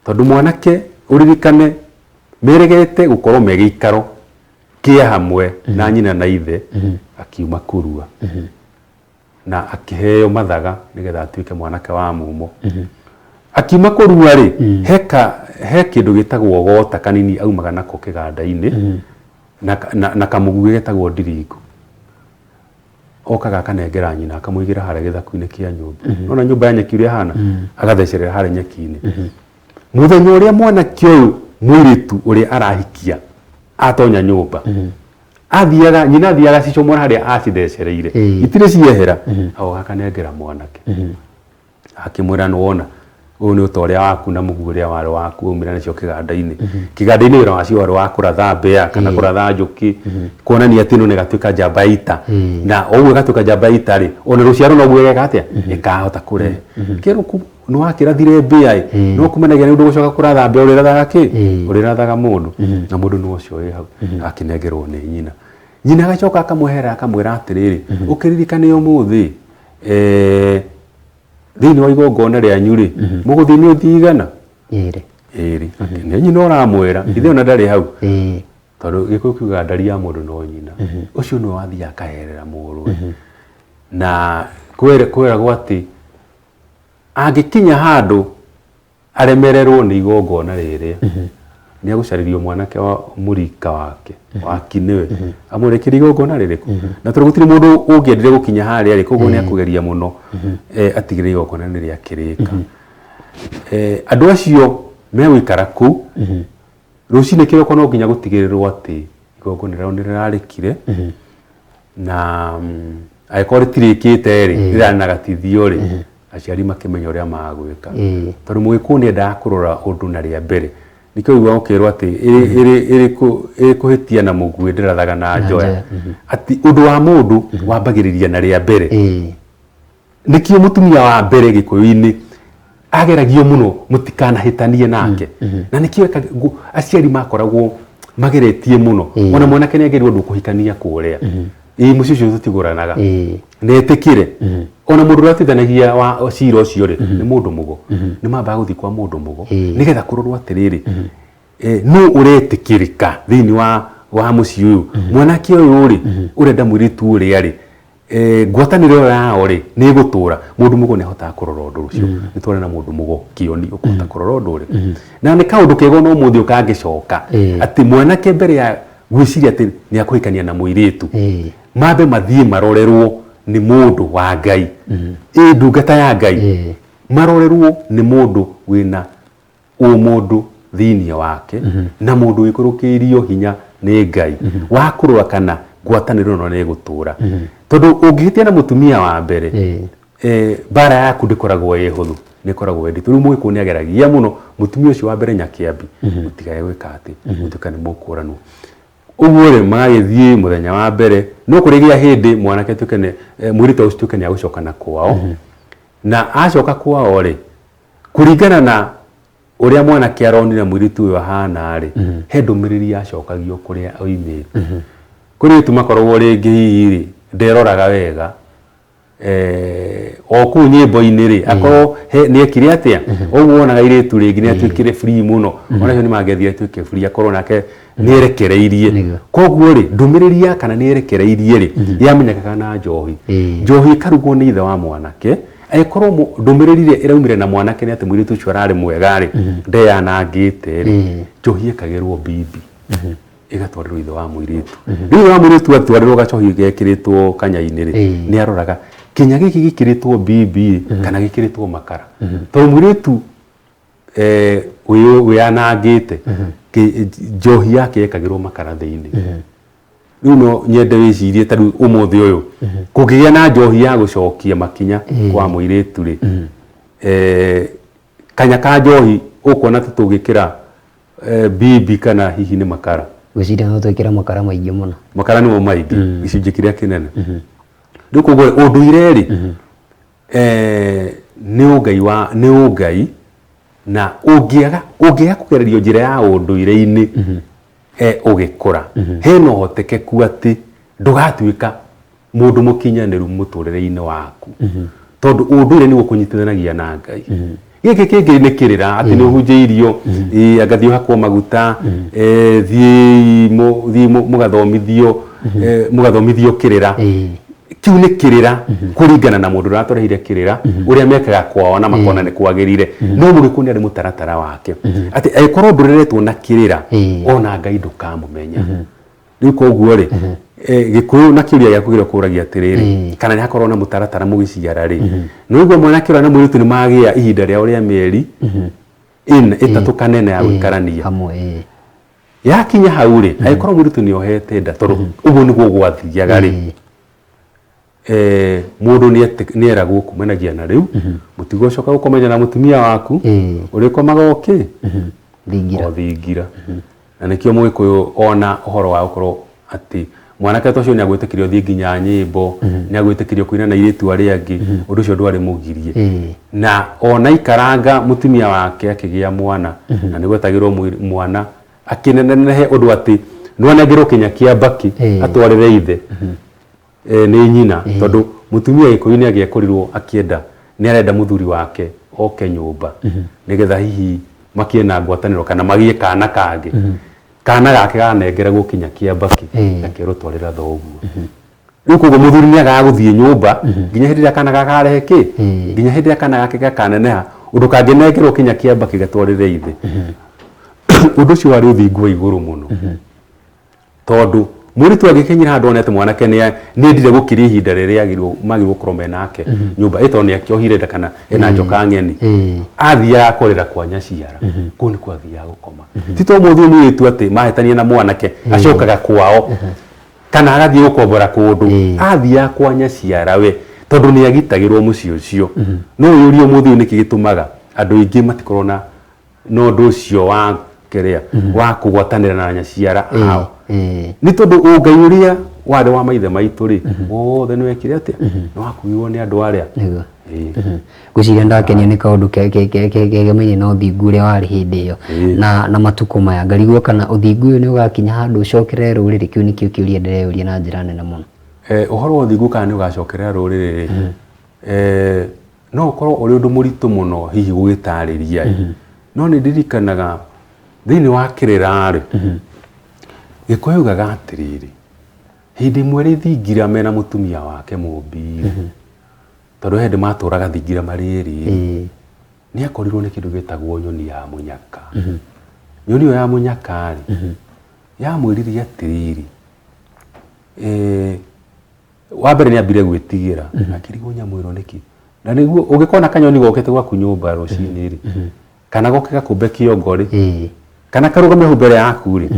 S2: tondu mwanake uririkane meregete gukorwo megikaro kia hamwe na nyina na ithe akiuma kurua na akiheo mathaga nigetha atuike mwanake wa mumo akiuma kurua ri he kindu gitagwo gota kanini aumaga nako kiganda-ini na kamugu gitagwo ndiringu okaga akanengera nyina akamuigira hare githaku-ini kia nyumba nona nyumba ya nyeki uria hana agathecerera hare nyeki-ini muthenya uria mwanake uyu mũirĩtu uria arahikia atonya nyumba athiaga nyina athiaga cicomora haria acithecereire itire ciehera ago akanengera mwanake akimwira nĩwona ũyũ nĩ ũtoria waku na mũhu ũrĩa warĩ waku umĩra nacio kĩganda-inĩ wĩra wacio warĩ wa kũratha mbĩa kana kũratha njũkĩ kuonania atĩ ĩno nĩ gatuĩka njamba ita na ũguo gatuĩka njamba ita rĩ ona rũciaro noguo geka atĩa ĩkahota kũrehe kĩrũku nĩ wakĩrathire mbĩa no kumanagia nĩ ũndũ gũcoka kũratha mbĩa ũrĩrathaga kĩ ũrĩrathaga mũndũ na mũndũ nĩ ũcio wĩ hau akĩnengerwo nĩ nyina agacoka akamwehera akamwĩra atĩrĩrĩ ũkĩririkane ũmũthĩ thĩinĩ wa igongona rĩanyu rĩ mũgũthiĩ nĩ ũthigana ĩrĩ nĩ nyina ũramwĩra ithe ona ndarĩ hau tondũ gĩkũyũ kiuga ndari ya mũndũ no nyina ũcio nĩ wathiĩ akaherera mũrũwe na kwĩragwo atĩ angĩkinya handũ aremererwo nĩ igongona rĩrĩa nĩ agũcarĩrio mwanake wa mũrika wake wakiniwe amũrekere igongona rĩrĩkũ na tondũ gũtirĩ mũndũ ũngĩendire gũkinya harĩa rĩ koguo nĩ akũgeria mũno atigĩrĩre igongona nĩ rĩakĩrĩka andũ acio megũikara kũu rũcinĩ kĩroko no nginya gũtigĩrĩrwo atĩ igongona rĩao nĩ rĩrarĩkire na angĩkorwo rĩtirĩkĩte rĩ rĩrarĩ na gatithio rĩ aciari makĩmenya ũrĩa magwĩka tondũ mũgĩkũyũ nĩendaga kũrora ũndũ na rĩa mbere nikio igwa ukirwo ati iri kuhitia na mugwe ndirathaga na njoya ati undu wa mundu wambagiriria na ria mbere nikio mutumia wa mbere gikuyu-ini ageragio muno mutikana hitanie nake na nikio aciari makoragwo mageretie muno ona mwanake ni agerirwo ndu kuhikania kuria mucio cio tutiguranaga netikire ona mundu ratithanagia wa cira ucio ri ni mundu mugo ni mamba guthi kwa mundu mugo nigetha kurorwo atiriri no uretikirika thini wa muci uyu mwanake uyu ri urenda mwiritu uri ari ngwataniro yao ri ni gutura mundu mugo ni hota kurora undu ucio ni twone na mundu mugo kioni ukuhota kurora undu uri na ni kaundu kego no muthi ukangicoka ati mwanake mbere ya gwiciria ati ni akuhikania na muiritu mabe mathie marorerwo ni mundu wa Ngai ndungata ya Ngai marorerwo ni mundu wina mundu thini wake na mundu wikurukirio hinya ni Ngai wa kurwa kana ngwataniro no ni gutura tondu ungihitia na mutumia wa mbere bara yaku ndikoragwo ihuthu nikoragwo wendi turu mwiko ni ageragia muno mutumia ucio wa mbere nyakiambi mutigaye gwika ati mutukane mukuranwo uguo ri magithie muthenya wa mbere no kurigia hindi mwanake tukene mwirito ucio tukene agucokana kwao na acoka kwao ri kuringana na uria mwanake aronire mwiritu uyu ahana ri he ndumiriri acokagio kuria oimire kuri tumakorwo ringi hihi nderoraga wega o ku nyimbo-ini ri akorwo ni ekire atia uguo wonaga iritu ringi ni atuikire free muno ona cio ni mangethire atuike free akorwo nake ni erekereirie koguo ri ndumiriri kana ni erekereirie ri yamenyekaga na njohi njohi karugwo ni ithe wa mwanake aikorwo ndumiriri iraumire na mwanake ni ati mwiritu ucio arari mwega ri ndeyanangite ri njohi ikagirwo bibi igatwarirwo ithe wa mwiritu ithe wa mwiritu atwarirwo gacohi gekiritwo kanya-ini ri ni aroraga kinya giki gikiritwo bibi kana gikiritwo makara to mwiritu uyu yanangite njohi yake ikagirwo makara thiini riu no nyende wicirie tari umuthi uyu kugigia na njohi ya gucokia makinya kwa mwiritu ri kanya ka njohi ukuona tutugikira bibi kana hihi ni makara
S1: gwiciria no twikira makara maingi muno
S2: makara nimo maingi gicunji kiria kinene riu koguo unduire ri ni ungai na ungiaga kugererio njira ya unduire-ini ugikura hena uhotekeku ati ndugatuika mundu mukinyaniru muturire-ini waku tondu unduire ni gukunyitithanagia na Ngai giki kingi ni kirira ati ni uhunjiirio agathio hakwo maguta thii mugathomithio kirira kiu ni kirira kuringana na mundu ratũreheire kirira uria mekaga kwao na makona ni kwagirire no muriku ni ari mutaratara wake ati aikorwo ndureretwo na kirira ona Ngai ndukamumenya riu koguo ri gikuyu na kiuria gya kugira kuragia atiriri kana ni hakorwo na mutaratara mugiciara ri no igwa mwana kira na mwiritu ni magia ihinda ria uria mieri itatu kanene ya gwikarania
S1: hamwe
S2: yakinya hau ri aikorwo mwiritu ni ohete nda tondu uguo niguo gwathiaga ri mundu ni eragwo kumenagia na riu mutigocoka gukomenya na mutumia waku urikomaga oki thingira na nikio Mugikuyu ona uhoro wa ukorwo ati mwanake tocio ni agwitikirio thii nginya nyimbo ni agwitikirio kuina na iritu aria angi undu ucio ndwari mugirie na ona ikaranga mutumia wake akigia mwana na nigwetagirwo mwana akinenenehe undu ati nwanagirwo kinya kiambaki atwarire ithe ni nyina tondu mutumia Gikuyu-ini agiekorirwo akienda ni arenda muthuri wake oke nyumba nigetha hihi makiena ngwataniro kana magie kana kangi kana gake ganengera gukinya kiambaki akirutwarira thoguo riu koguo muthuri ni agaguthie nyumba nginya hindi ria kana gakarehe ki nginya hindi ria kana gake gakaneneha undu kanginengerwo kinya kiambaki gatwarire ithe undu ucio wari uthingu wa iguru muno tondu mwiritu agikinyira handu onete mwanake ni ndire gukiria ihinda riria magirwo kurome nake nyumba ito ni akiohire nda kana ena njoka ng'eni athia akorera kwa nyaciara ku ni kwathia gukoma tito muthu mwiritu ati mahetania na mwanake acokaga kwao kana agathie gukombora kundu athia kwa nyaciara we tondu ni agitagirwo muci ucio no yurio muthu ni kigitumaga andu ingi matikorona no ndu ucio wa kerea wa kugwatanira na nyaciara ao ni tondu ungai uria wari wa maithe maitu ri wothe ni wekire atia no akuiwo ni andu aria
S1: gwiciria ndakenio ni kaundu kegemainie na uthingu uria wari hindi iyo na matuko maya ngarigwo kana uthingu uyu ni ugakinya handu ucokerere ruriri kiu nikio kiuria ndireyuria na njira nene muno
S2: uhoro wa uthingu kana ni ugacokerera ruriri no ukorwo uri undu muritu muno hihi gugitariria no ni ndirikanaga thini wa kirira ri Gikuyu gaga atiriri hindi imwe ri Thingira mena mutumia wake Mumbiri tondu hindi maturaga Thingira mariri ni akorirwo ni kindu gitagwo nyoni ya munyaka nyoni yo ya munyaka ri ya mwiriri atiriri wa mbere ni ambire gwitigira akirigwo nyamwiro niki na niguo ugikona kanyoni gokete gwaku nyumba rucini ri kana goke gakumbe kiongo ri kana karugame hu mbere yaku ri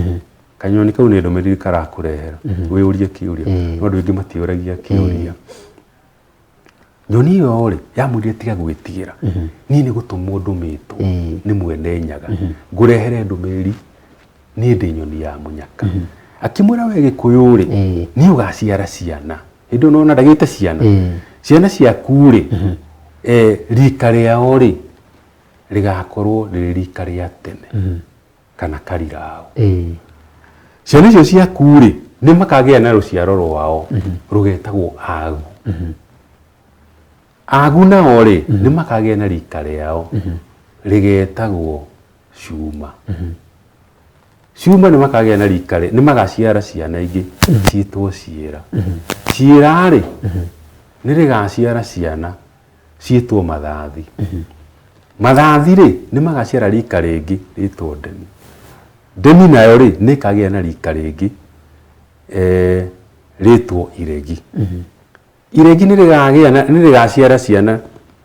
S2: kanyoni kau ni ndumiriri karakurehera wiurie kiuria no ndu ingi matiuragia kiuria nyoni yo ri yamwirire tiga gwitigira ni gutumwo ndumitwo ni mwene nyaga ngurehere ndumiriri ni ndi nyoni ya munyaka akimwira we Gikuyu ri ni ugaciara ciana hindu nona ndagite ciana ciaku ri rika riao ri rigakorwo riri rika ria tene kana karirao ciana icio ciaku ri ni makagia na ruciaro rwao rugetagwo agu agu nao ri ni makagia na rika riao rigetagwo cuma cuma ni makagia na rika ri ni magaciara ciana ingi ciitwo ciira ciira ri ni rigaciara ciana ciitwo mathathi mathathi ri ni magaciara rika ringi ritwo ndemi ndemi nayo ri ni kagia na rika ringi ritwo iregi iregi ni rigaciara ciana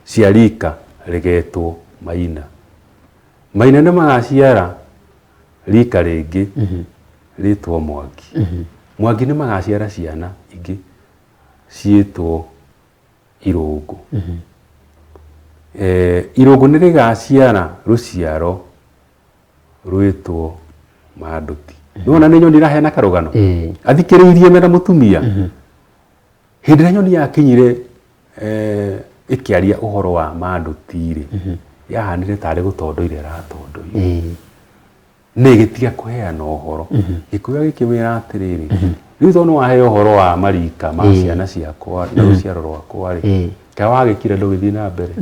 S2: cia rika rigetwo maina maina ni magaciara rika ringi ritwo mwangi mwangi ni magaciara ciana ingi ciitwo irungu irungu ni rigaciara ruciaro rwitwo manduti nona ni nyoni raheana karugano athikiriirie mena mutumia hindi ria nyoni yakinyire ikiaria uhoro wa manduti ri yahanire tari gutondoire ratondoire ni gitiga kuheana uhoro Gikuyu gikimira atiriri riu tono wahe uhoro wa marika ma ciana ciakwa na ruciaro rwakwa ri ka wagikire ndugithii na mbere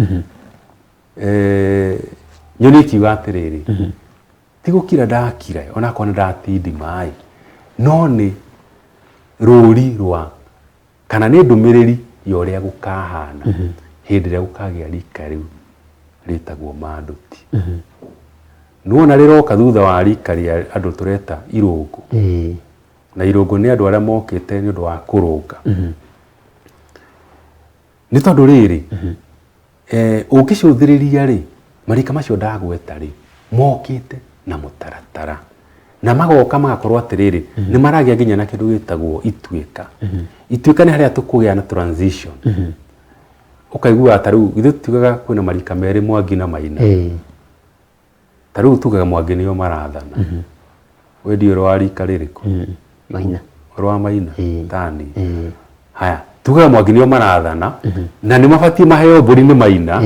S2: nyoni ikiuga atiriri tigukira ndakira ona kona ndatindi mai no ni ruri rwa kana ni ndumiriri ya uria gukahana hindi ria gukagia rika riu ritagwo manduti nuona riroka thutha wa rika ria andu tureta irungu na irungu ni andu aria mokite ni undu wa kurunga ni tondu riri ukicũthĩrĩria ri marika macio ndagweta ri mokite na mutaratara na magoka magakorwo atiriri ni maragia nginya na kindu gitagwo ituika ituika ni haria tukugia na transition ukaigua taru ithu tugaga kwina marika meri Mwangi na Maina taru tugaga Mwangi niyo marathana wendi rwa rika ririku
S1: Maina
S2: rwa Maina tani haya tugaga Mwangi niyo marathana na ni mabatie maheo mburi ni Maina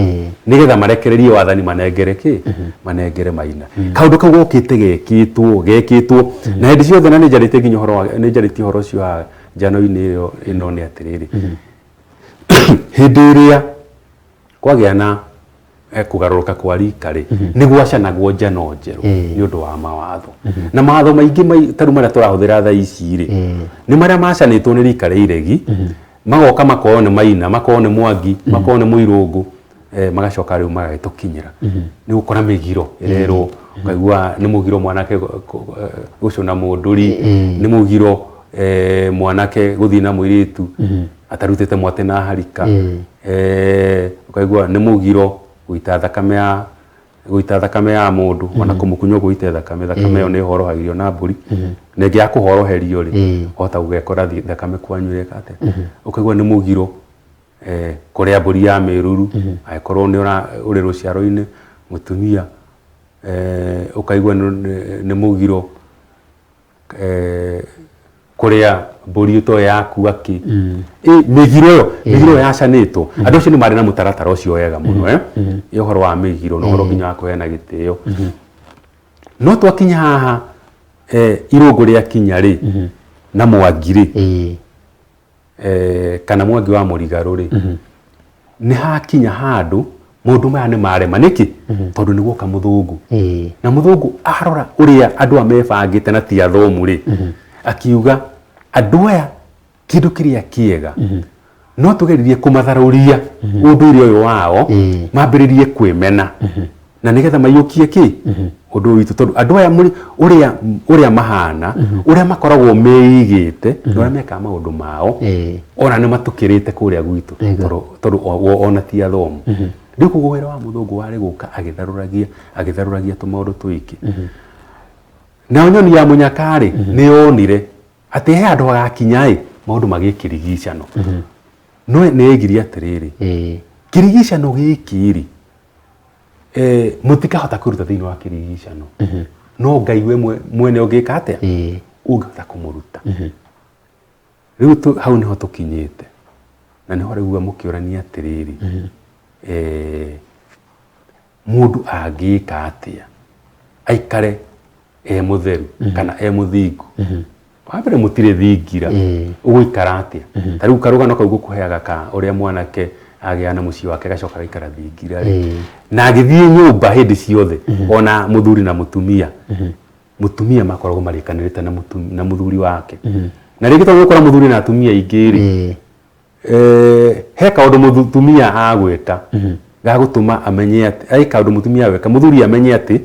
S2: nigetha marekererie wathani manengere manengere Maina kaundu kau gokite gekitwo na hindi ciothe na ni njarite nginya horo ni njarite horo cio wa njano-ini ino ni atiriri hindi iria kwagia na kugaruruka kwa rika ri ni gwacanagwo njano njeru ni undu wa mawatho na mawatho maingi taru maria turahuthira tha ici ri ni maria macanitwo ni rika ri iregi magoka makorwo ni Maina makorwo ni Mwangi makorwo ni Muirungu magacoka riu magagitukinyira ni gukora migiro irero ukaigua ni mugiro mwanake gucuna munduri ni mugiro mwanake guthii na muiritu atarutite mwate na harika ukaigua ni mugiro guita thakame ya mundu ona kumukunywo guite thakame yo ni horohagirio na mburi nengi ya kuhoroherio ri hota gugekora thakame kwanyure kate ukaigua ni mugiro kuria mburi ya miruru aikorwo ni uri ruciaro-ini mutumia ukaigua ni mugiro kuria mburi to yaku aki migiro yacanitwo andu acio ni mari na mutaratara ucio wega muno yo horo wa migiro no horo nginya wa kuheana gitio no twakinya haha irungu ria kinya ri na Mwangi ri kana Mwangi wa Murigaru ri ni hakinya handu Maundu maya ni marema niki tondu ni guka muthungu na muthungu arora uria andu amebangite na ti athomu ri akiuga andu aya kindu kiria kiega no tugeririe kumatharuria unduire uyu wao mambiririe kwimena na nigetha mayukie ki undu witu tondu andu aya muri uria mahana uria makoragwo meigite uria meka maundu mao ona ni matukirite kuria gwitu tondu ona ti athomu riu kugwira wa muthungu wari guka agitharuragia tumaundu twiki na nyoni ya munyakari ni yonire ati he andu agakinya maundu magikirigicano no ne egiria atiriri kirigicano gikiri mutikahota kuruta thiini wa kirigicano no Ngai we mwene ugika atia ungata kumuruta riu hau niho tukinyite na niho riguga mukiurania atiriri mundu agika atia aikare mutheru kana muthingu wabere mutire thingira uguikara atia tariu karugano kau gukuheaga ka uria mwanake agiana muci wake gacoka gaikara thingira na agithie nyumba hindi ciothe ona muthuri na mutumia makoragwo marikanirite na muthuri wake na ringi tondu ukora muthuri na atumia ingiri he kaundu mutumia agwika gagutuma amenye ati ai kaundu mutumia weka muthuri amenye ati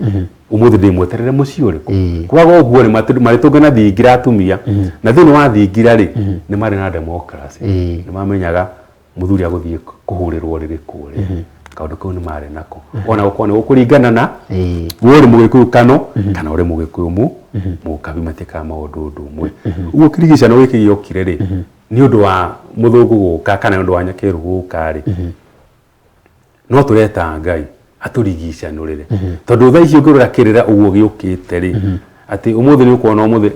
S2: umuthi ndimweterere muci uriku kwaga uguo ni maritungana thingira atumia na thiini wa thingira ri ni mari na democracy ni mamenyaga muthuri aguthie kuhurirwo ririku ri kaundu kau ni mari nako ona uko ni ukuringana na wori mugikuyu kana uri mugikuyu mukabi matika maundu ndumwe uguo kirigicano giki giokire ri ni undu wa muthungu guka kana undu wa nyakeru guka ri no tureta Ngai aturigicanurire tondu thaa icio ngirora kirira uguo giukite ri ati umuthi ni ukuona umuthi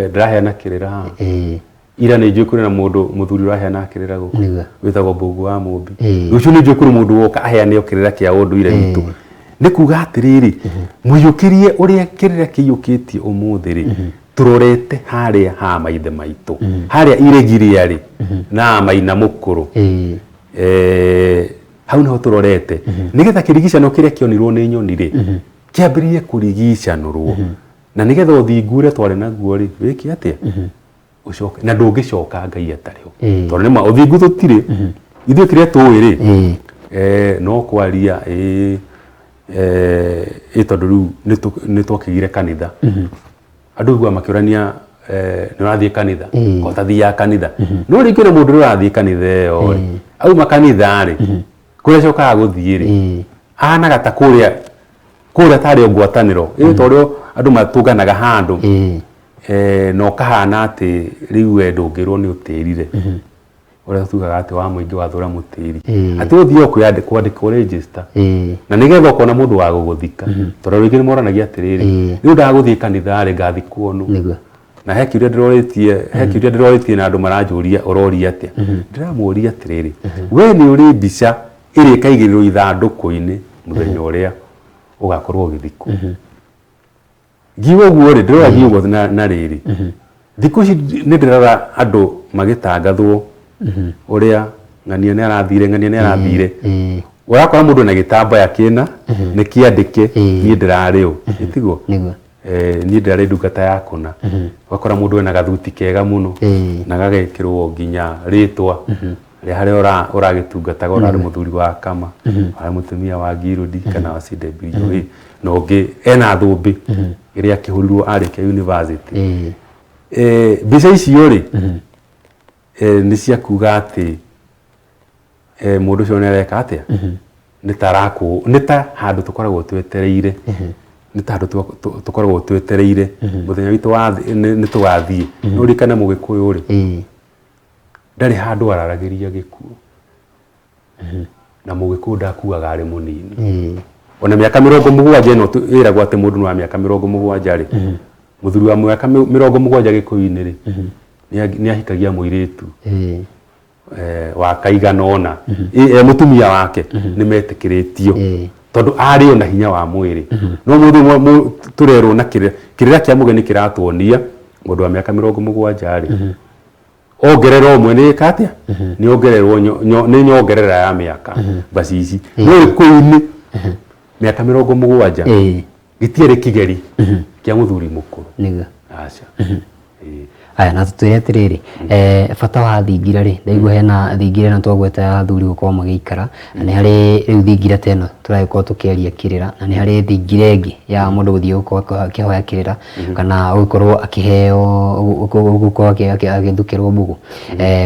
S2: ndiraheana kirira ira ni njukuri na mundu muthuri uraheana kirira guku witagwo Mbugu wa Mumbi rucio ni njukuri mundu woka aheane kirira kia unduire witu ni kuga atiriri muyukirie uria kirira kiyukitie umuthi ri turorete haria ha maithe maitu haria iregiria ri na maina mukuru hau niho turorete nigetha kirigicano kiria kionirwo ni nyoni ri kiambirie kurigicanurwo na nigetha uthingure twari naguo ri wiki atia ucoke na ndungicoka Ngai atariho tondu nima uthingu tutire ithuĩ kiria tuĩ ri no kwaria tondu riu ni twakigire kanitha andu igua makiurania ni urathie kanitha kotathia kanitha no ringi na mundu urathie kanitha yo au makanitha ri kuria cokaga guthie ri anaga ta kuria tari ngwataniro tondu andu matunganaga handu no kahana ati riu we ndungirwo ni utirire uria tugaga ati wa muingi wathura mutiri ati uthio kwandikwo register na nigetha ukona mundu wa guguthika tondu ringi ni moranagia atiriri riu ndaguthie kanitha ri ngathikwo nu na he kiuria ndĩrorĩtie na andũ maranjũria ũroria atĩa ndĩramũria atĩrĩrĩ we nĩ ũrĩ mbica ĩrĩa ĩkaigĩrĩrwo ithandũkũ-inĩ mũthenya ũrĩa ũgakorwo ũgĩthikwo ngiuga ũguo rĩ ndĩrora ngiuga na rĩrĩ thikũ ici nĩ ndĩrora andũ magĩtangathwo ũrĩa ng'ania nĩ arathire ũrakora mũndũ na gĩtambaya kĩna nĩ kĩandĩke niĩ ndĩrarĩ ũ ĩtigwo niĩ ndĩrarĩ ndungata ya kũna ũgakora mũndũ ena gathuti kega mũno na gagekĩrwo nginya rĩtwa rĩa harĩa ũragĩtungataga ũrarĩ mũthuri wa Kama arĩ mũtumia wa Ngirũndi kana wa CW na ũngĩ ena thũmbĩ ĩrĩa akĩhũrirwo arĩkia university mbica icio rĩ nĩ cia kuga atĩ mũndũ ũcio nĩ areka atĩa nĩ ta handũ tũkoragwo twetereire nĩ ta handũ tũkoragwo twetereire mũthenya witũ nĩ tũgathiĩ no rikana Mũgĩkũyũ rĩ ndarĩ handũ araragĩria gĩkuũ na Mũgĩkũyũ ndakuaga arĩ mũnini ona mĩaka 70 ĩno ĩragwo atĩ mũndũ nĩ wa mĩaka 70 rĩ mũthuri wa mĩaka 70 Gĩkũyũ-inĩ rĩ nĩ ahikagia mũirĩtu wa kaigana ona mũtumia wake nĩ metĩkĩrĩtio tondu ari ona hinya wa mwiri no mundu turerwo na kirira kia mugeni kiratuonia mundu wa miaka 70 ri ongerera omwe nä katia nä ongererwo nä nyongerera ya mä aka basi ici no ikuini mä aka 70 gitiere kigeri kia muthuri mukuru
S1: niga
S2: acha
S1: aya na tutire atiriri bata wa thingira ri ndaigua hena thingira na twagweta athuri gukorwo magiikara na nĩ harĩ rĩu thingira teno tũragĩkorwo tũkĩaria kĩrĩra na nĩ harĩ thingira ĩngĩ ya mũndũ gũthiĩ gũkorwo akĩhoya kĩrĩra kana gũkorwo akĩheo gũkorwo agĩthukĩrwo mbũgũ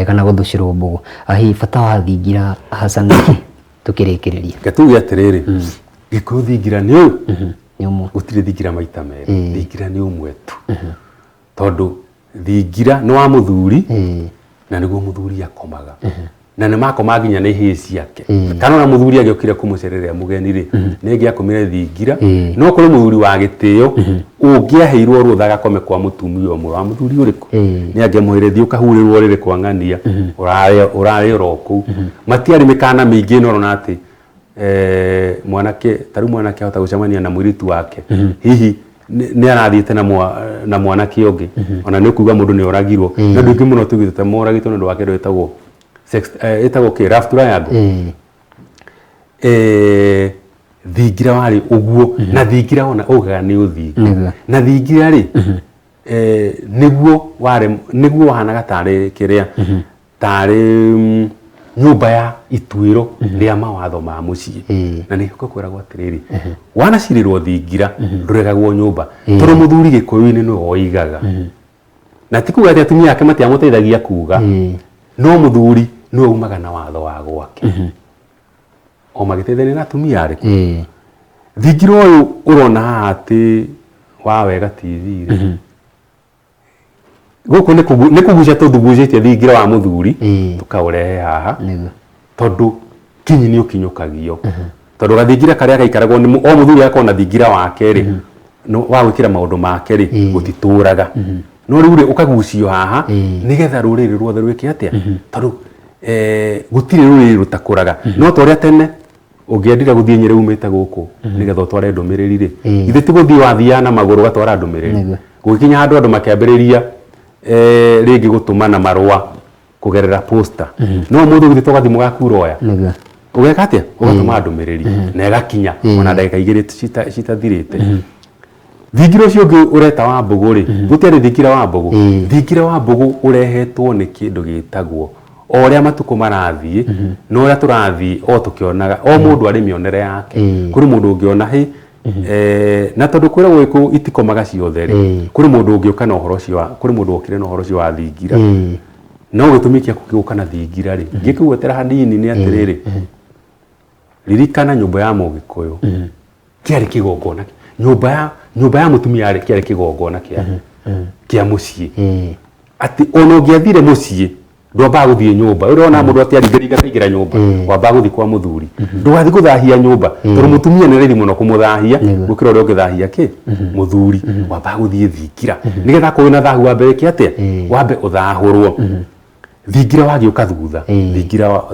S1: kana gũthucĩrwo mbũgũ hihi bata wa thingira Hassan nĩkĩ tũkĩrĩkĩrĩria
S2: gatuge atiriri gĩkũyũ thingira nĩ ũyũ
S1: nĩ ũmwe
S2: gũtirĩ thingira maita merĩ thingira nĩ ũmwe tu tondũ thingira nĩ wa muthuri na nĩguo muthuri akomaga na nĩ makoma nginya nĩ hĩ ciake kana na muthuri agĩokire kũmũcererea mũgeni rĩ nĩ ngĩakomire thingira no kũrĩ muthuri wa gĩtĩo ũngĩaheirwo rũtha agakome kwa mũtumia ũmwe wa muthuri ũrĩkũ nĩ angĩamwĩre thiĩ ũkahurĩrwo rĩrĩ kwa ng'ania ũrarĩ oro kũu matiarĩ mĩkana mĩingĩ no rona atĩ mwanake tarĩ mwanake ahota gũcemania na mũirĩtu wake hihi nĩ arathiĩte na mwanake ũngĩ ona nĩ kuga mũndũ nĩ oragirwo na andũ aingĩ mũno tũgĩte moragĩtwo nĩ ũndũ wa kĩndũ gĩtagwo ĩtagwo kĩ rough triangle thingira warĩ ũguo na thingira ona ũgaga nĩ ũthingu na thingira rĩ nĩguo wahanaga tarĩ kĩrĩa tarĩ nyũmba ya ituĩro rĩa mawatho ma mũciĩ na nĩ kwĩragwo atĩrĩrĩ wanacirĩrwo thingira ndũregagwo nyũmba tondũ mũthuri gĩkũyũ-inĩ nĩwe woigaga na ti kuga atĩ atumia ake matiamũteithagia kuga no mũthuri nĩwe umaga na watho wa gwake o magĩteithania na atumia arĩkũ thingira ũyũ ũrona haha atĩ wa wega TV rĩ gũkũ nĩ kũgucia tũthugucĩtie thingira wa mũthuri tũkaũrehe haha tondũ kinyi nĩ ũkinyũkagio tondũ gathingira karĩa gaikaragwo o mũthuri agakorwo na thingira wake rĩ wa gwĩkĩra maũndũ make rĩ gũtitũraga no rĩu rĩ ũkagucio haha nĩgetha rũrĩrĩ ruothe rwĩke atĩa tondũ gũtirĩ rũrĩrĩ rũtakũraga no ta ũrĩa tene ũngĩendire gũthiĩ Nyĩrĩ umĩte gũkũ nĩgetha ũtware ndũmĩrĩri rĩ githĩ ti gũthiĩ wathiaga na magũrũ ũgatwara ndũmĩrĩri gũgĩkinya handũ andũ makĩambĩrĩria rĩngĩ gũtũmana marũa kũgerera posta no mũndũ githĩ tũgathi mũgaku ũroya ũgeka atĩa ũgatũma ndũmĩrĩri na ĩgakinya ona ndagĩka igĩrĩ citathirĩte thingira ũcio ũngĩ ũreta wa mbũgũ rĩ gũtiarĩ thingira wa mbũgũ thingira wa mbũgũ ũrehetwo nĩ kĩndũ gĩtagwo o ũrĩa matukũ marathiĩ na ũrĩa tũrathiĩ o tũkĩonaga o mũndũ arĩ mĩonere yake kũrĩ mũndũ ũngĩona hĩ na tondũ kwĩragwo gĩkũyũ itikomaga ciothe rĩ kũrĩ mũndũ ũngĩũka na ũhoro ũcio kũrĩ mũndũ wokire na ũhoro ũcio wa thingira no gĩtũmi kĩa gũka na thingira rĩ gĩkĩgwetera hanini nĩ atĩrĩrĩ ririkana nyũmba ya mũgĩkũyũ kĩarĩ kĩgongona nyũmba ya mũtumia kĩarĩ kĩgongona kĩa mũciĩ atĩ ona ũngĩathire mũciĩ ndwambaga gũthiĩ nyũmba ũrona mũndũ atiaringaringa kaingĩra nyũmba wambaga gũthiĩ kwa mũthuri ndũgathiĩ gũthahia nyũmba tondũ mũtumia nĩ raithi mũno kũmũthahia gũkĩra ũrĩa ũngĩthahia kĩ mũthuri wambaga gũthiĩ thingira nĩgetha kũrĩ na thahu wambe wĩke atĩa wambe ũthahũrwo thingira wagĩũka thutha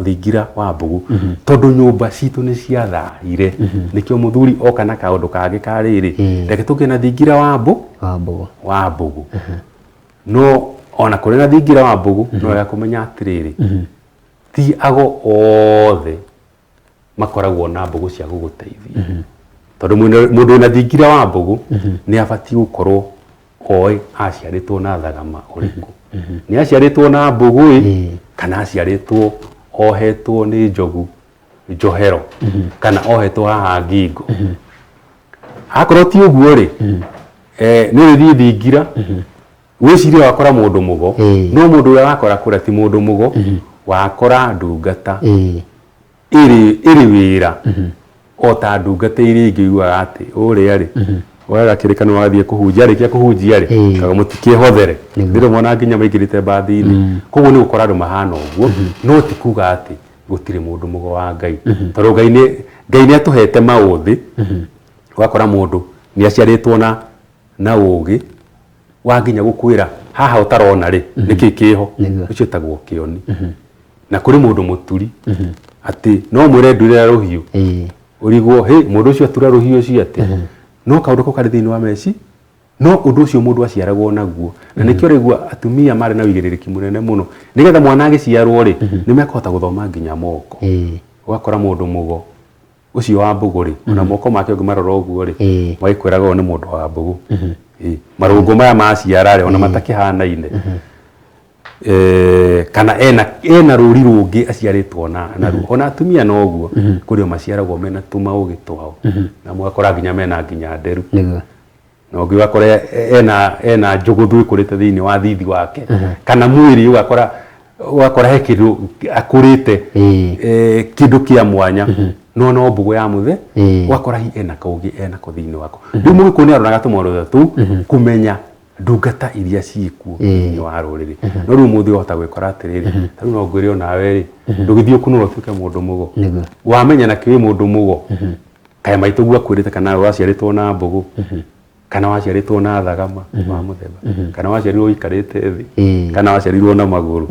S2: thingira wa mbũgũ tondũ nyũmba citũ nĩ ciathahire nĩkĩo mũthuri oka na kaũndũ kangĩ karĩrĩ reke tũgĩe na thingira wa mbũgũ no ona kũrĩ na thingira wa mbũgũ no wega kũmenya atĩrĩrĩ ti ago othe makoragwo na mbũgũ cia gũgũteithia tondũ mũndũ wĩna thingira wa mbũgũ nĩ abatiĩ gũkorwo oĩ aciarĩtwo na thagama ũrĩkũ nĩ aciarĩtwo na mbũgũ kana aciarĩtwo ohetwo nĩ njogu njohero kana ohetwo haha ngingo akorwo ti ũguo rĩ nĩ ũthiĩ thingira wĩcirie wakora mũndũ mũgo no mũndũ ũrĩa wakora kũrĩa ti mũndũ mũgo wakora ndungata ĩrĩ wĩra o ta ndungata iria ingĩ iguaga atĩ ũrĩa rĩ oyaga kĩrĩkanĩro wagathiĩ kũhunjia arĩkia kũhunjia rĩ kaga mũtikĩhothere ndĩrĩmona nginya maingĩrĩte mbathi-inĩ koguo nĩ gũkora andũ mahana ũguo no ti kuga atĩ gũtirĩ mũndũ mũgo wa Ngai tondũ Ngai nĩ atũhete maũthĩ wakora mũndũ nĩ aciarĩtwo na ũgĩ wanginya gũkwĩra haha ũtarona rĩ nĩkĩ kĩho ũcio tagwo kĩoni na kũrĩ mũndũ mũturi atĩ no mwĩre ndurĩra rũhiũ ũrigwo mũndũ ũcio atura rũhiũ ũcio atĩ no kaũndũ kau karĩ thĩinĩ wa no undu ucio mundu aciaragwo naguo na nikio rigwa atumia mari na wigiririki munene muno nigetha mwana agiciarwo ri ni mekota guthoma nginya moko ugakora mundu mugo ucio wa mbugu ri na moko make ungimarora uguo ri maikwiraga ni mundu wa mbugu marungu maya maciara ri ona matakihanaine kana ena ruri rungi aciaritwo na ona atumia no guo kuri o maciaragwo mena tumaugi twao na mwakora nginya nderu no ngĩwakora ena njuguthu ikurite thiini wa thithi wake kana mwiri ugakora he kindu akurite kindu kia mwanya no mbugu ya muthe ugakora hi ena kaugi ena ko thiini wako riu mugiku ni aronaga tumoro tu kumenya ndungata iria ciikuo ni wa ruriri no riu muthi uhota gwikora atiriri riu no ngwire ona we ndugithio kunuro tuke mundu mugo wamenya na kiwi mundu mugo kaya maitugu akurite kana waciaritwo na mbugu kana waciaritwo na thagama wa muthemba kana waciarirwo ikarite thi kana waciarirwo na maguru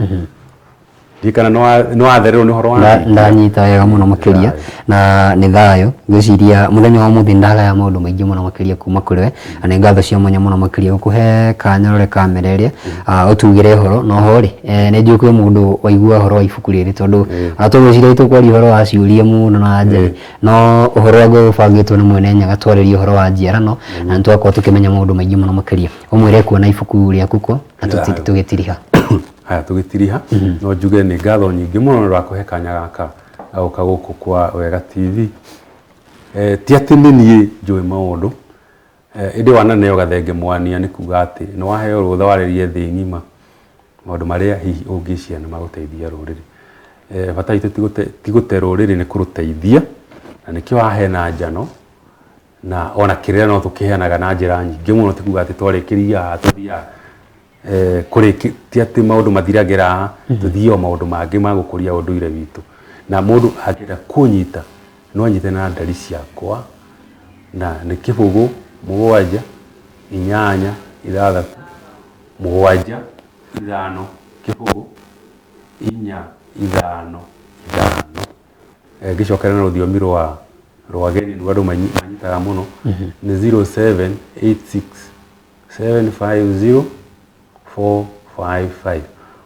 S2: kana no atherero ni horo wa
S1: ndanyita wega muno makiria na ni thayo ngiciria muthenya wa muthi ndaga ya maundu maingi muno makiria kuma kuri we na ngatho cia mwanya muno makiria gukuhe kanya rore kamereria utugire horo no hori ni ndio kwi mundu waigua horo wa ibuku riri tondu atugiciria itukwari horo wa ciuria muno na njeri no horo ngo bangitwo ni mwene nyaga twaririe horo wa njiarano na ntwakwa tukimenya maundu maingi muno makiria umwire kuona ibuku riaku ko atutitiriha
S2: haya tugitiriha no njuge ni ngatho nyingi muno rwa kuhe kanya gaka gauka guku kwa Wega TV ti ati ni njui maundu indi wana neo gathenge mwania ni kuga ati no waheo rutha waririe thi ngima maundu maria hihi ungiciana na maguteithia ruriri bataitu tigute ruriri ni kuruteithia na nikio wahe na njano na ona kirira no tukiheanaga na njira nyingi muno tikuga ati twarikiria atuthia kuri ti ati maundu mathiragira tuthio maundu mangi ma gukuria unduire witu na mundu agira kunyita no anyite na ndari ciakwa na ni kibugu 7 8 6 7 5 kibugu 4 5 gicokera na ruthiomi rwa geni ndu andu manyitaga muno ni 0786 750 455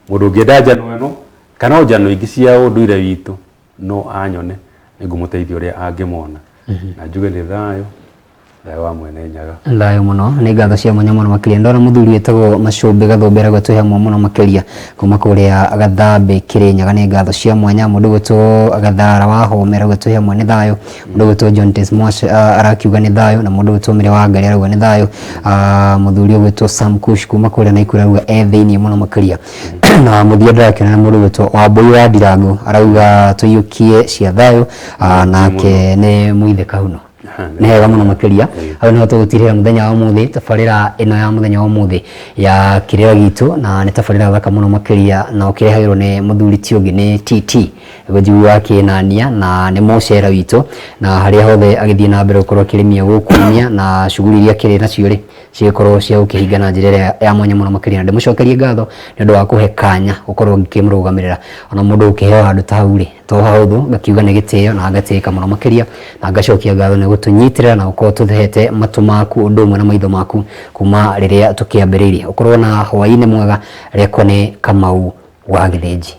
S2: mundu ngienda njano eno kana njano ingi cia unduire witu no anyone ningumuteithia uria angimona na njuge ni thayo wa mwene nyaga
S1: thayo muno ni ngatho cia mwanya muno makiria ndona muthuri wetagwo Macumbi Gathumbira gwetuhe muno makiria kuma kuria Gathambi Kirinyaga ni ngatho cia mwanya mundu gwetwo Gathara wa Homera gwetuhe mwene thayo mundu gwetwo John Tesmos arakiuga ni thayo na mundu gwetwo Mire wa Ngari arauga ni thayo muthuri gwetwo Sam Kush kuma kuria Naikuru arauga thiini muno makiria na muthia ndakiona mundu gwetwo Wambui wa Ndirangu arauga tuyukie cia thayo nake ni muithe Kauno ni hega muno makiria au no tugutirira muthenya wa muthi tafarira ino ya muthenya wa muthi ya kirira gitu na ni tafarira thaka muno makiria na ukirehagirwo ni muthuri Tiugi ni TT guthiu wake nania na ni mocera witu na haria hothe agithie na mbere ukorwo kirimia gukumia na shughuli iria kiri nacio ri cikorwo cia ukihinga na njira ya mwanya muno makiria ndi mucokerie ngatho ni ndu wa kuhe kanya ukorwo ngikimrugamirira ona mundu ukiheo handu ta hau ri to hahuthu ngakiuga ni gitio na ngatika muno makiria na ngacokia ngatho ni gutunyitirira na ukorwo tuthete matu maku undu umwe na maitho maku kuma riria tukiambiriria ukorwo na hwaini mwega rekwo ni Kamau wa Githinji.